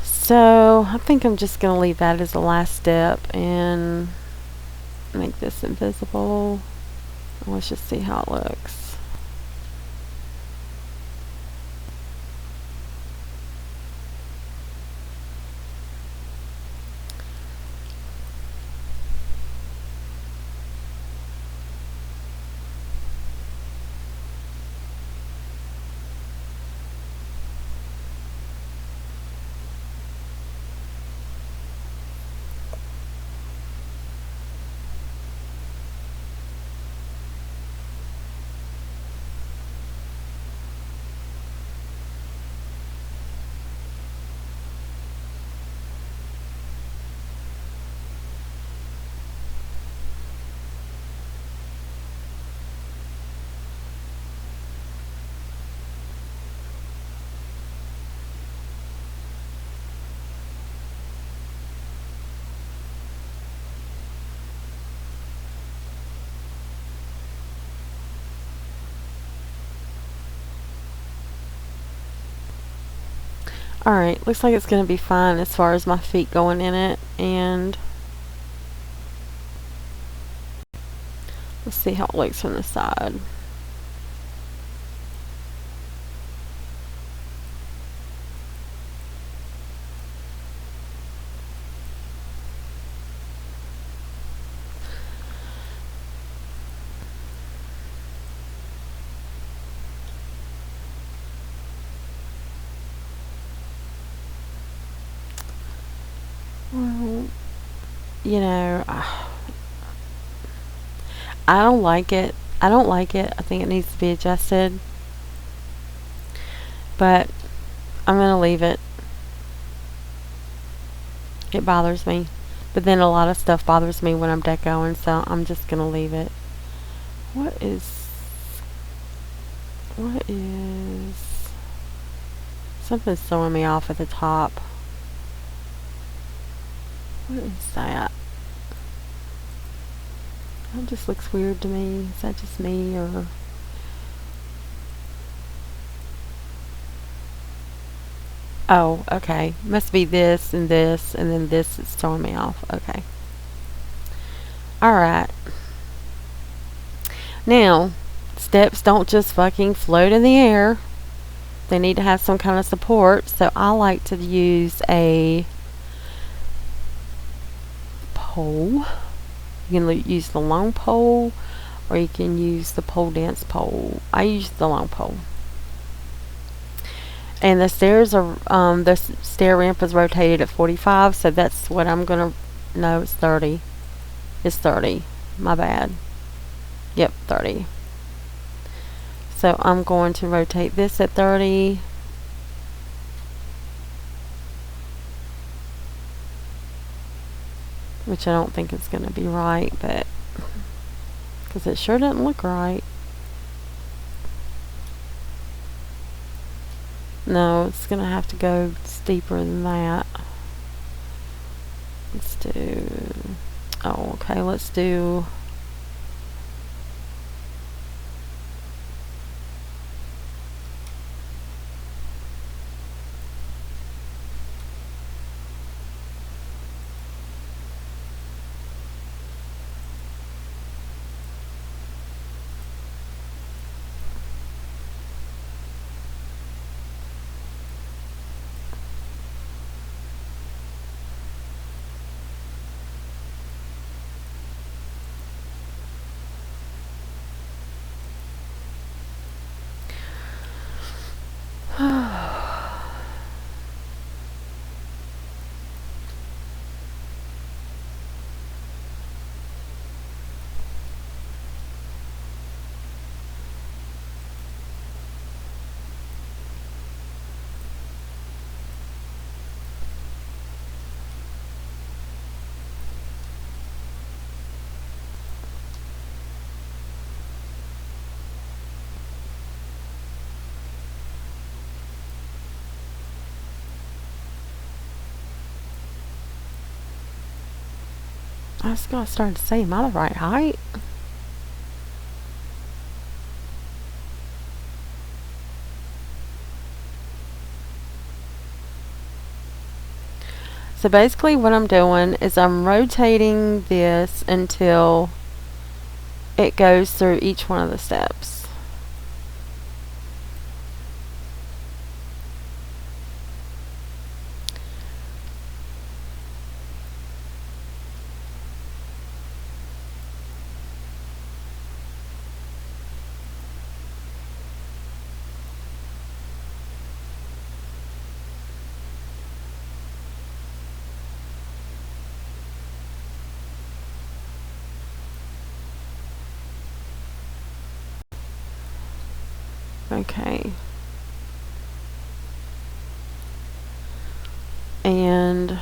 So I think I'm just going to leave that as the last step and make this invisible. Let's just see how it looks. Alright, looks like it's going to be fine as far as my feet going in it. And let's see how it looks from the side. Well, you know, I don't like it. I don't like it. I think it needs to be adjusted. But I'm going to leave it. It bothers me. But then a lot of stuff bothers me when I'm decoing, so I'm just going to leave it. What is... Something's throwing me off at the top. What is that? That just looks weird to me. Is that just me, or... Oh, okay. Must be this, and then this is throwing me off. Okay. Alright. Now, steps don't just fucking float in the air. They need to have some kind of support. So I like to use a pole. You can use the long pole, or you can use the pole dance pole. I use the long pole. And the stairs are, the stair ramp is rotated at 45, so that's what I'm gonna, no, it's 30. It's 30. My bad. Yep, 30. So I'm going to rotate this at 30. Which I don't think is going to be right, but because it sure doesn't look right. No, it's going to have to go steeper than that. Let's do... Oh, okay, let's do... I was going to start to say, am I the right height? So basically what I'm doing is I'm rotating this until it goes through each one of the steps. Okay. And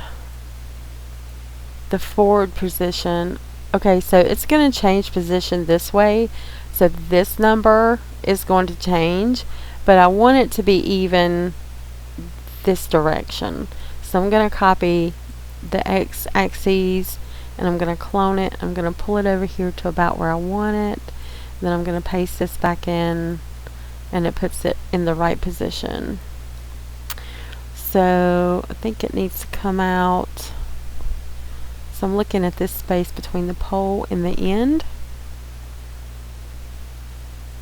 the forward position. Okay, so it's going to change position this way. So this number is going to change, but I want it to be even this direction. So I'm going to copy the X axis and I'm going to clone it. I'm going to pull it over here to about where I want it. Then I'm going to paste this back in and it puts it in the right position. So I think it needs to come out. So I'm looking at this space between the pole and the end.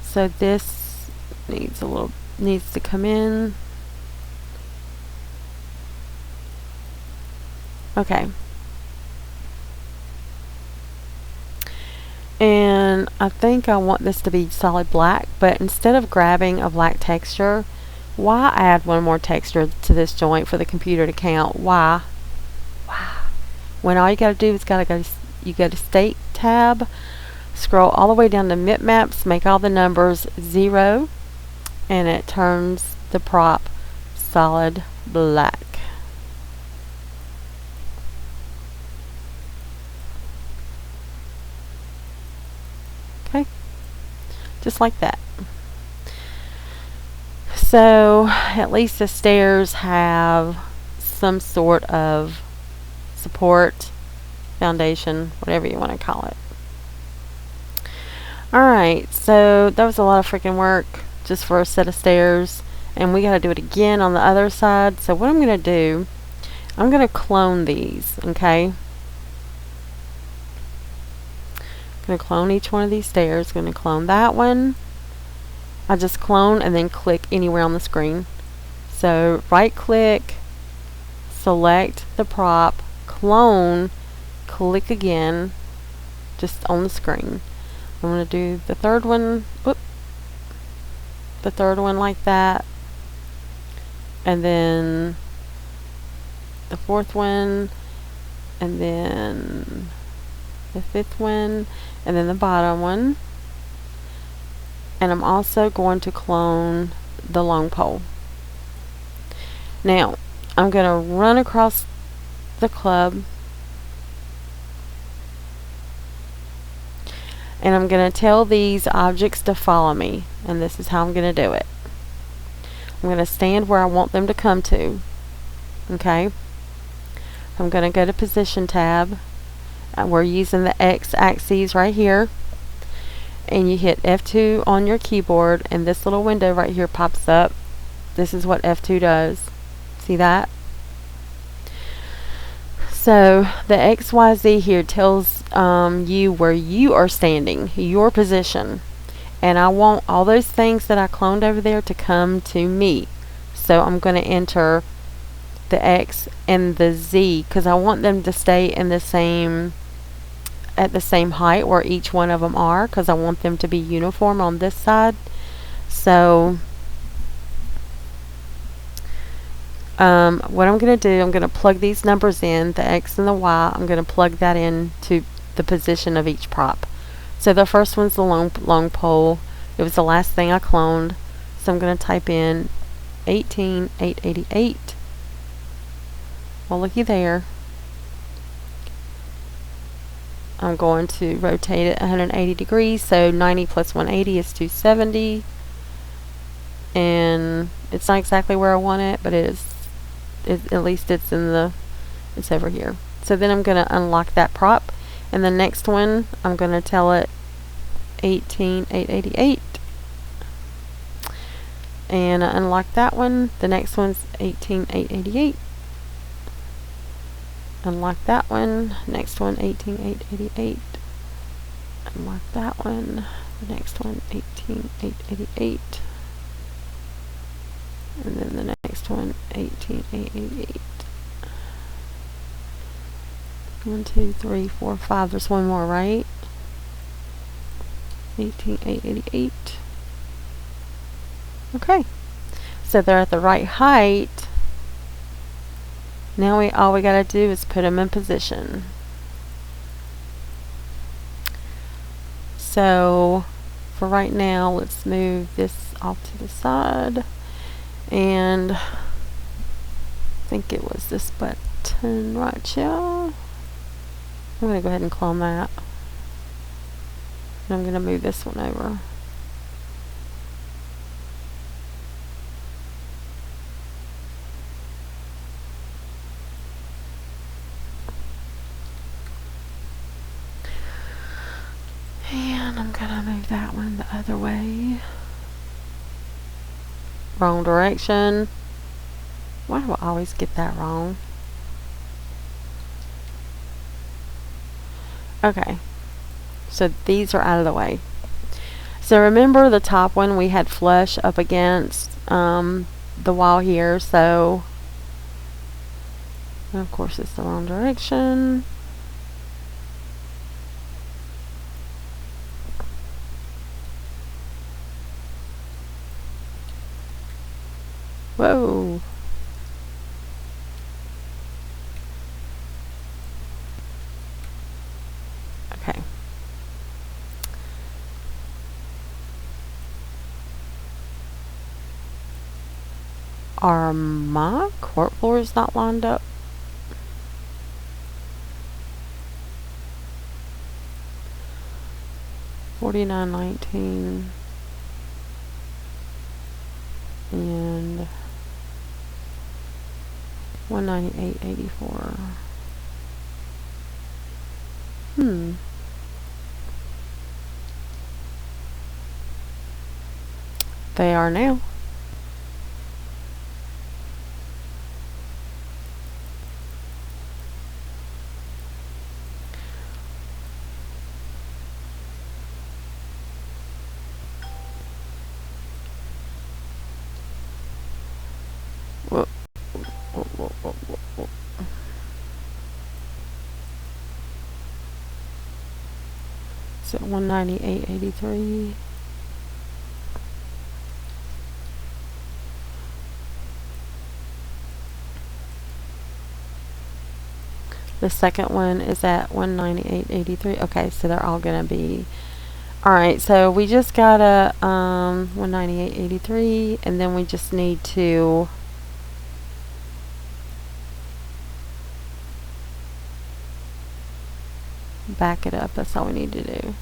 So this needs to come in. Okay. And I think I want this to be solid black, but instead of grabbing a black texture, why add one more texture to this joint for the computer to count? Why? When all you gotta do is you go to State tab, scroll all the way down to Bitmaps, make all the numbers 0, and it turns the prop solid black. Okay, just like that. So at least the stairs have some sort of support, foundation, whatever you want to call it. Alright, so that was a lot of freaking work just for a set of stairs, and we got to do it again on the other side. So what I'm going to do, I'm going to clone these, okay? I'm going to clone each one of these stairs. Going to clone that one. I just clone and then click anywhere on the screen. So right click, select the prop, clone, click again, just on the screen. I'm going to do the third one, the third one like that, and then the fourth one, and then the fifth one, and then the bottom one. And I'm also going to clone the long pole. Now I'm going to run across the club, and I'm going to tell these objects to follow me, and this is how I'm going to do it. I'm going to stand where I want them to come to. Okay, I'm going to go to Position tab. We're using the X axis right here, and you hit F2 on your keyboard, and this little window right here pops up. This is what F2 does. See that? So the XYZ here tells you where you are standing, your position, and I want all those things that I cloned over there to come to me. So I'm going to enter the X and the Z because I want them to stay in the same at the same height where each one of them are, because I want them to be uniform on this side. So what I'm going to do, I'm going to plug these numbers in, the X and the Y. I'm going to plug that in to the position of each prop. So the first one's the long pole. It was the last thing I cloned, so I'm going to type in 18888. Well, looky there. I'm going to rotate it 180 degrees, so 90 plus 180 is 270, and it's not exactly where I want it, but at least it's over here. So then I'm going to unlock that prop, and the next one I'm going to tell it 18888, and I unlock that one. The next one's 18888. Unlock that one. Next one 18888. mark that one. The next one, 18,888. And then the next one, 18,888. 1, 2, 3, 4, 5. There's one more, right? 18,888. Okay. So they're at the right height. Now all we gotta do is put them in position. So for right now, let's move this off to the side, and I think it was this button right here. I'm gonna go ahead and clone that, and I'm gonna move this one over. And I'm gonna move that one the other way. Wrong direction. Why do I always get that wrong? Okay. So these are out of the way. So remember the top one we had flush up against the wall here. So, of course, it's the wrong direction. Whoa. Okay. Are my court floors not lined up? $49.19 and $198.84. They are now. Whoa. Whoa, whoa, whoa, whoa, whoa. So 198.83. The second one is at 198.83. Okay, so they're all gonna be alright. So we just got a 198.83, and then we just need to back it up. That's all we need to do.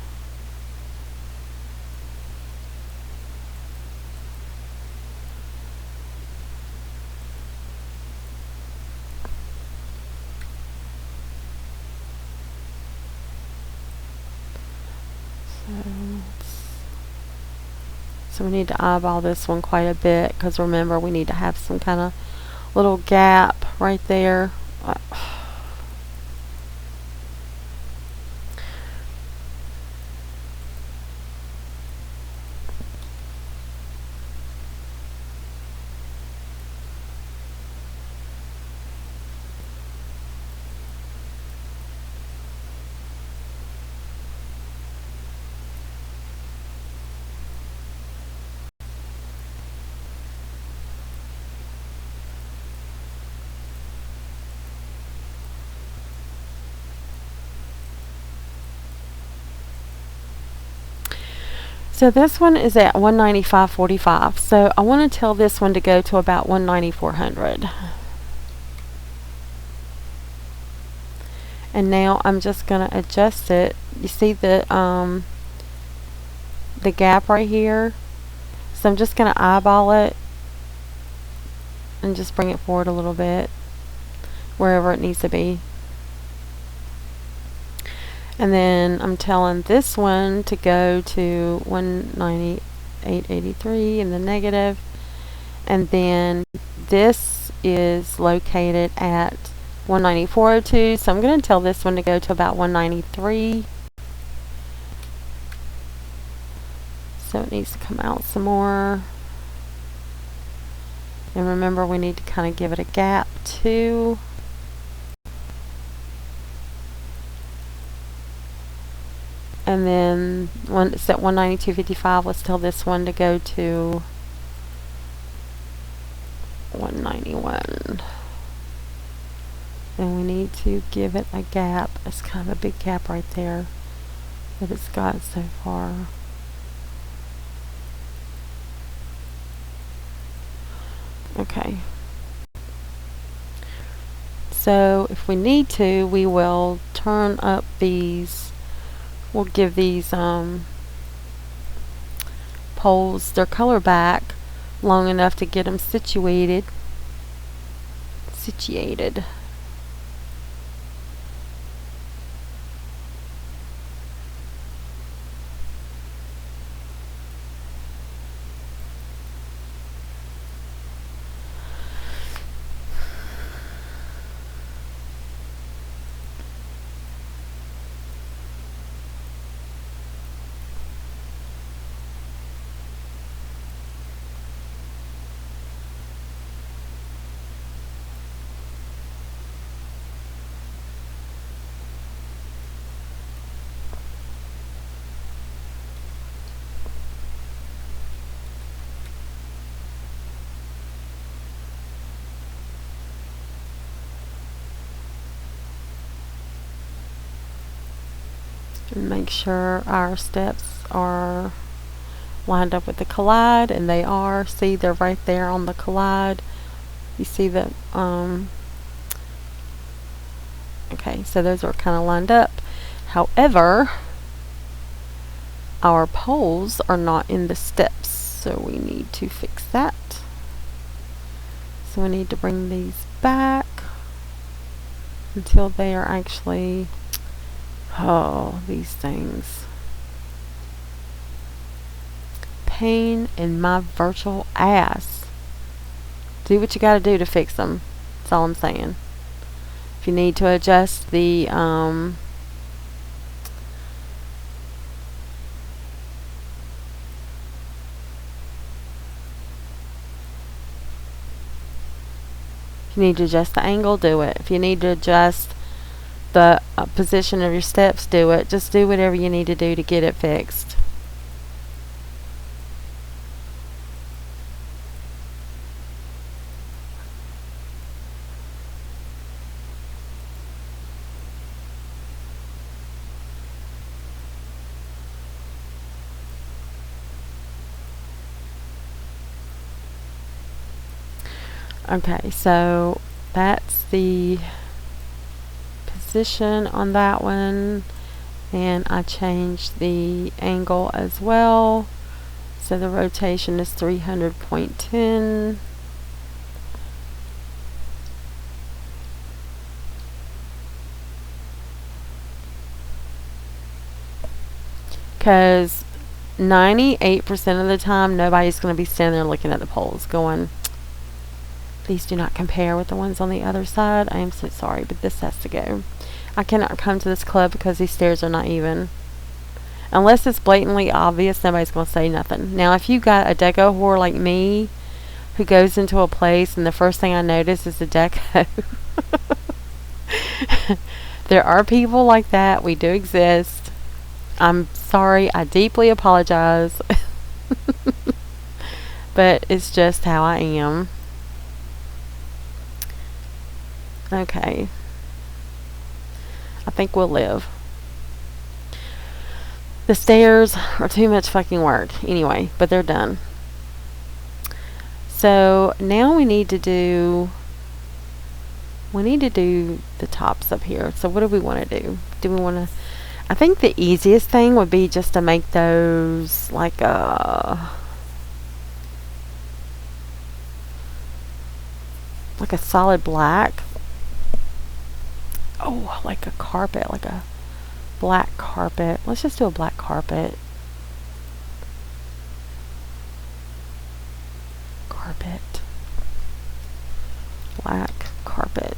So we need to eyeball this one quite a bit, because remember, we need to have some kind of little gap right there. So this one is at 195.45. So I want to tell this one to go to about 194.00. And now I'm just going to adjust it. You see the gap right here? So I'm just going to eyeball it and just bring it forward a little bit wherever it needs to be. And then I'm telling this one to go to 198.83 in the negative. And then this is located at 194.02. So I'm going to tell this one to go to about 193. So it needs to come out some more. And remember, we need to kind of give it a gap too. And then when it's at 192.55, let's tell this one to go to 191. And we need to give it a gap. It's kind of a big gap right there that it's got so far. Okay. So if we need to, we will turn up these. We'll give these poles their color back long enough to get them situated. And make sure our steps are lined up with the collide, and they are. See, they're right there on the collide. You see that okay, so those are kind of lined up. However, our poles are not in the steps, so we need to fix that. So we need to bring these back until they are actually, oh, these things. Pain in my virtual ass. Do what you gotta do to fix them. That's all I'm saying. If you need to adjust the if you need to adjust the angle, do it. If you need to adjust the position of your steps, do it. Just do whatever you need to do to get it fixed. Okay, so that's the position on that one, and I changed the angle as well. So the rotation is 300.10. Because 98% of the time, nobody's going to be standing there looking at the poles going, these do not compare with the ones on the other side. I am so sorry, but this has to go. I cannot come to this club because these stairs are not even. Unless it's blatantly obvious, nobody's going to say nothing. Now, if you got a deco whore like me, who goes into a place and the first thing I notice is the deco. There are people like that. We do exist. I'm sorry. I deeply apologize. But it's just how I am. Okay. I think we'll live. The stairs are too much fucking work. Anyway, but they're done. So now we need to do the tops up here. So what do we want to do? Do we want to, I think the easiest thing would be just to make those like a solid black. Oh, like a carpet, like a black carpet. Let's just do a black carpet. Black carpet.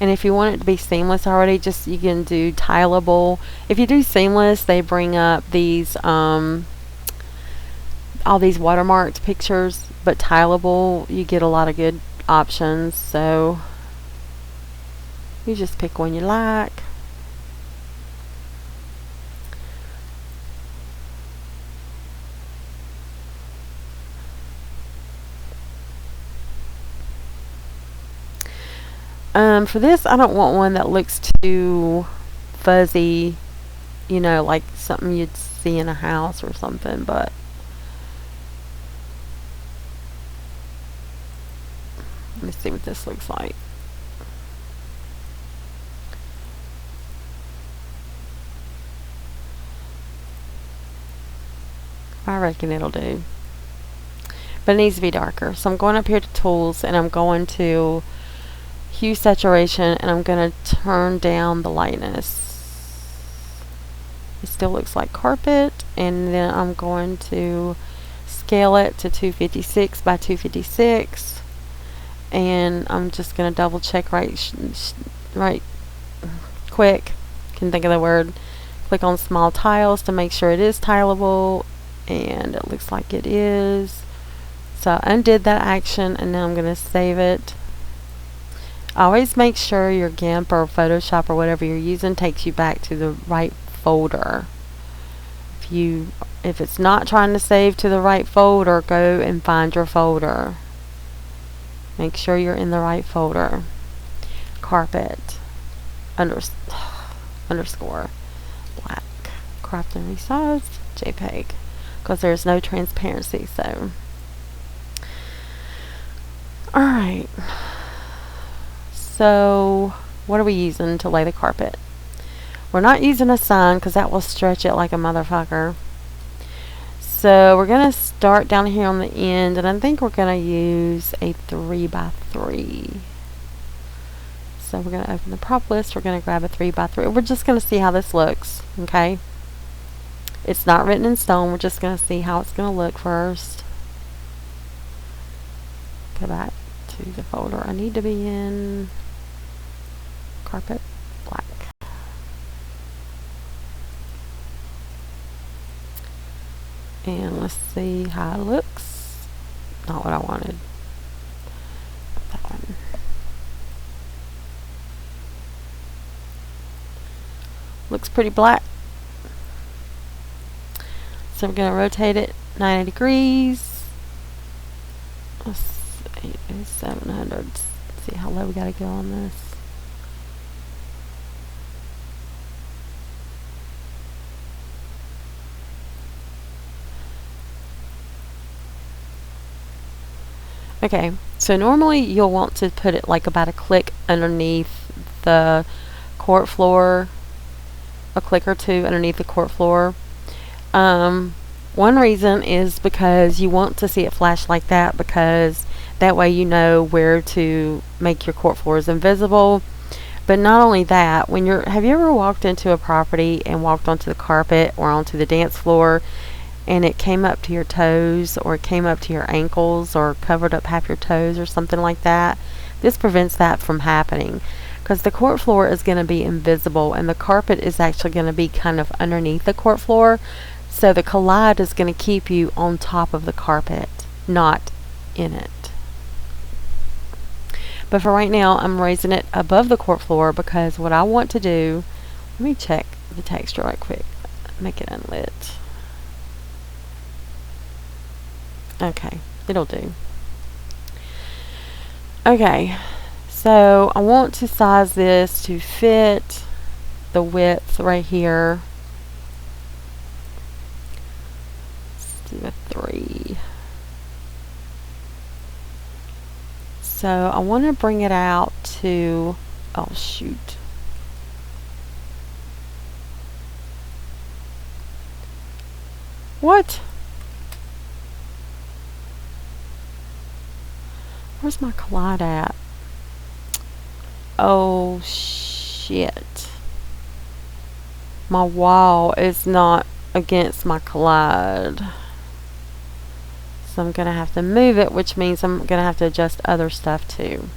And if you want it to be seamless already, just you can do tileable. If you do seamless, they bring up these all these watermarked pictures, but tileable, you get a lot of good options. So you just pick one you like. For this, I don't want one that looks too fuzzy, you know, like something you'd see in a house or something, but let me see what this looks like. I reckon it'll do. But it needs to be darker. So I'm going up here to tools and I'm going to hue saturation and I'm going to turn down the lightness. It still looks like carpet, and then I'm going to scale it to 256 by 256, and I'm just going to double check right quick, can think of the word, click on small tiles to make sure it is tileable, and it looks like it is. So I undid that action and now I'm going to save it. Always make sure your GIMP or Photoshop or whatever you're using takes you back to the right folder. If it's not trying to save to the right folder, go and find your folder. Make sure you're in the right folder. Carpet underscore black cropped and resized JPEG, because there's no transparency. So alright, so what are we using to lay the carpet? We're not using a sign because that will stretch it like a motherfucker. So we're going to start down here on the end, and I think we're going to use a 3x3. So we're going to open the prop list. We're going to grab a 3x3. We're just going to see how this looks, okay? It's not written in stone. We're just going to see how it's going to look first. Go back to the folder I need to be in. Carpet black. And let's see how it looks. Not what I wanted. That one. Looks pretty black. So we're going to rotate it 90 degrees. Let's see, 700. Let's see how low we got to go on this. Okay, so normally you'll want to put it like about a click underneath the court floor, a click or two underneath the court floor. One reason is because you want to see it flash like that, because that way you know where to make your court floors invisible. But not only that, have you ever walked into a property and walked onto the carpet or onto the dance floor and it came up to your toes, or it came up to your ankles, or covered up half your toes or something like that? This prevents that from happening, because the court floor is going to be invisible and the carpet is actually going to be kind of underneath the court floor. So the collide is going to keep you on top of the carpet, not in it. But for right now, I'm raising it above the court floor because what I want to do, let me check the texture right quick, make it unlit. Okay, it'll do. Okay, so I want to size this to fit the width right here. Let's do a 3. So I want to bring it out to, oh shoot. What? Where's my collide at? Oh shit. My wall is not against my collide. So I'm going to have to move it, which means I'm going to have to adjust other stuff too.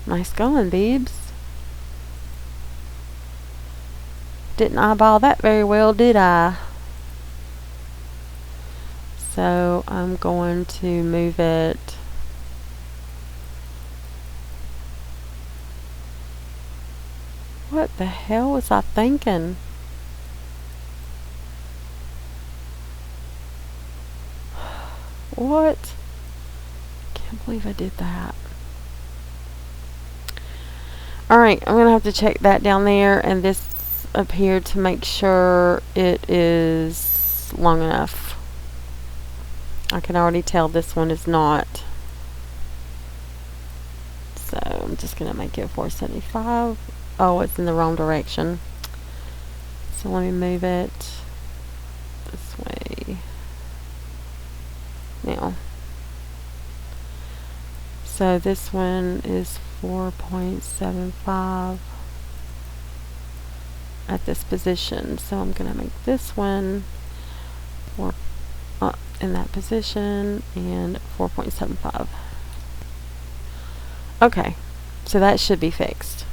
Nice going, Beebs. Didn't eyeball that very well, did I? So I'm going to move it what the hell was I thinking? What? Can't believe I did that. Alright, I'm going to have to check that down there and this up here to make sure it is long enough. I can already tell this one is not. So I'm just going to make it 475. Oh, it's in the wrong direction. So let me move it this way. Now. So this one is 4.75 at this position. So I'm going to make this one in that position and 4.75. Okay, so that should be fixed.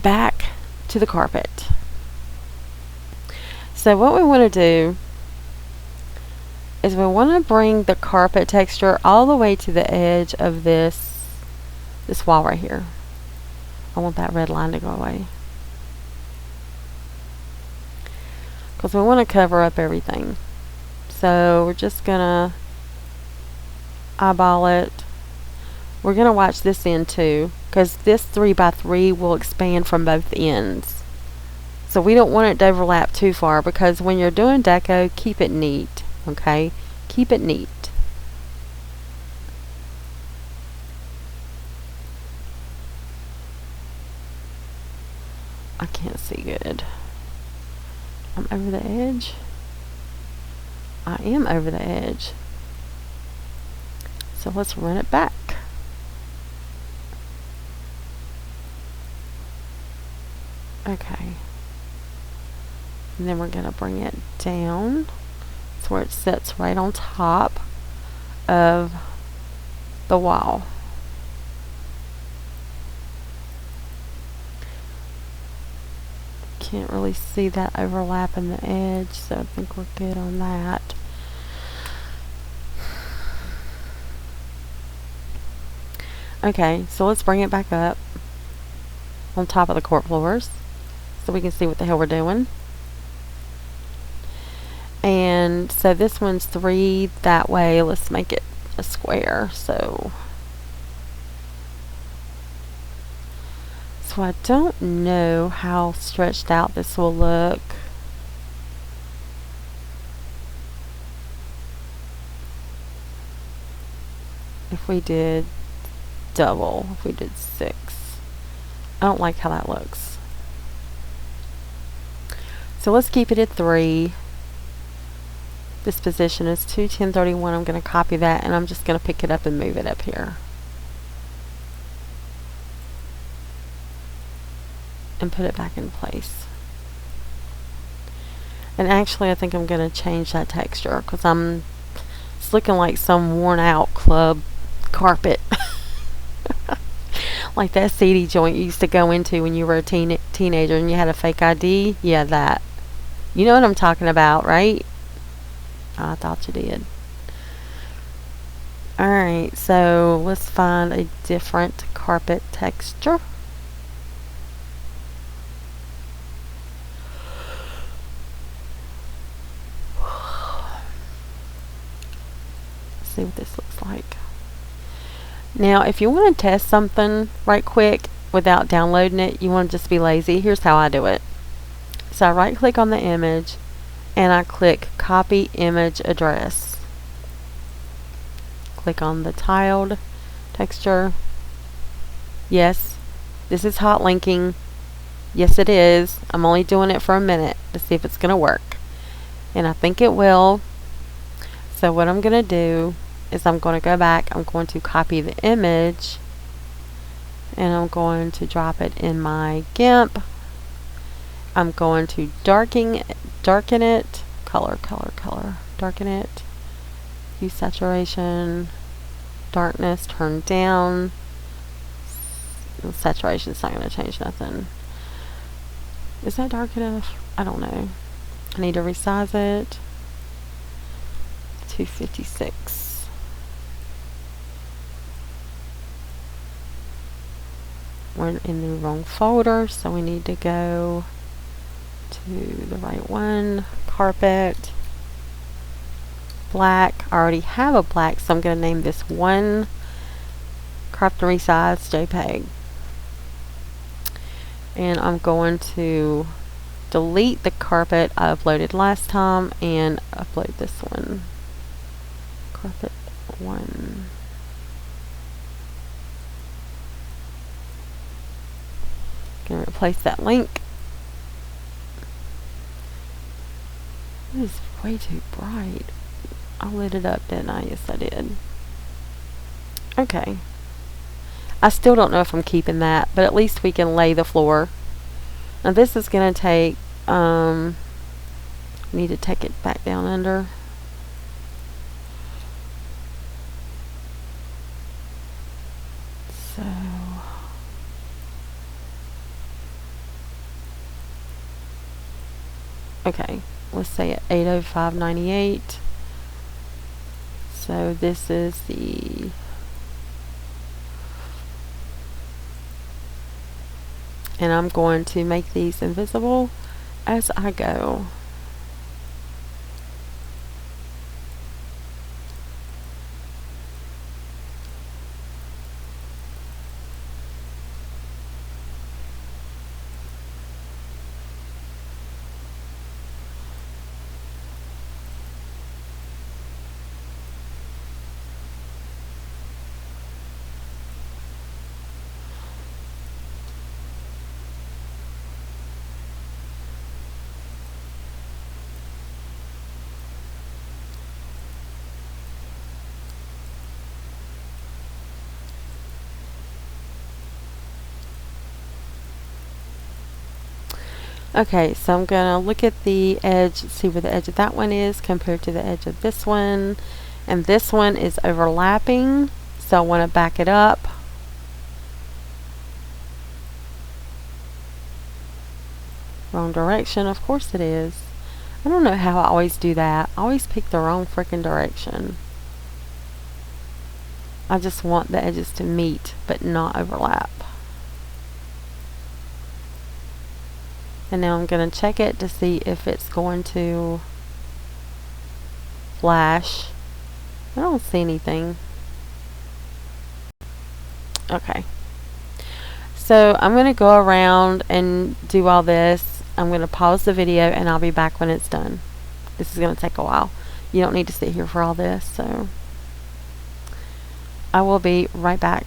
Back to the carpet. So what we want to do is we want to bring the carpet texture all the way to the edge of this wall right here. I want that red line to go away. Because we want to cover up everything. So we're just going to eyeball it. We're going to watch this end too, because this 3x3 will expand from both ends. So we don't want it to overlap too far, because when you're doing deco, keep it neat. Okay? Keep it neat. I can't see good. I'm over the edge. I am over the edge. So let's run it back. Okay. And then we're going to bring it down to where it sits right on top of the wall. Can't really see that overlap in the edge, so I think we're good on that. Okay, so let's bring it back up on top of the court floors so we can see what the hell we're doing. And so this one's 3 that way. Let's make it a square. So I don't know how stretched out this will look. If we did double, if we did 6. I don't like how that looks. So let's keep it at 3. This position is 21031. I'm going to copy that and I'm just going to pick it up and move it up here. And put it back in place. And actually I think I'm going to change that texture because it's looking like some worn out club carpet. Like that CD joint you used to go into when you were a teenager and you had a fake ID. Yeah, that. You know what I'm talking about, right? I thought you did. Alright, so let's find a different carpet texture. See what this looks like. Now, if you want to test something right quick without downloading it, you want to just be lazy. Here's how I do it. So I right click on the image and I click copy image address. Click on the tiled texture. Yes, this is hot linking. Yes, it is. I'm only doing it for a minute to see if it's going to work. And I think it will. So what I'm going to do is I'm going to go back. I'm going to copy the image and I'm going to drop it in my GIMP. I'm going to darken it, color, darken it, use saturation, darkness turned down. Saturation's not going to change nothing. Is that dark enough? I don't know. I need to resize it. 256. We're in the wrong folder, so we need to go to the right one. Carpet. Black. I already have a black, so I'm going to name this one cropped and resized JPEG. And I'm going to delete the carpet I uploaded last time and upload this one. Carpet 1. Gonna replace that link. It is way too bright. I lit it up, didn't I? Yes, I did. Okay. I still don't know if I'm keeping that, but at least we can lay the floor. Now this is going to take, need to take it back down under. So, okay, let's say at 805.98. So this is the and I'm going to make these invisible as I go. Okay, so I'm going to look at the edge, see where the edge of that one is compared to the edge of this one. And this one is overlapping, so I want to back it up. Wrong direction, of course it is. I don't know how I always do that. I always pick the wrong freaking direction. I just want the edges to meet, but not overlap. And now I'm going to check it to see if it's going to flash. I don't see anything. Okay. So I'm going to go around and do all this. I'm going to pause the video and I'll be back when it's done. This is going to take a while. You don't need to sit here for all this, so I will be right back.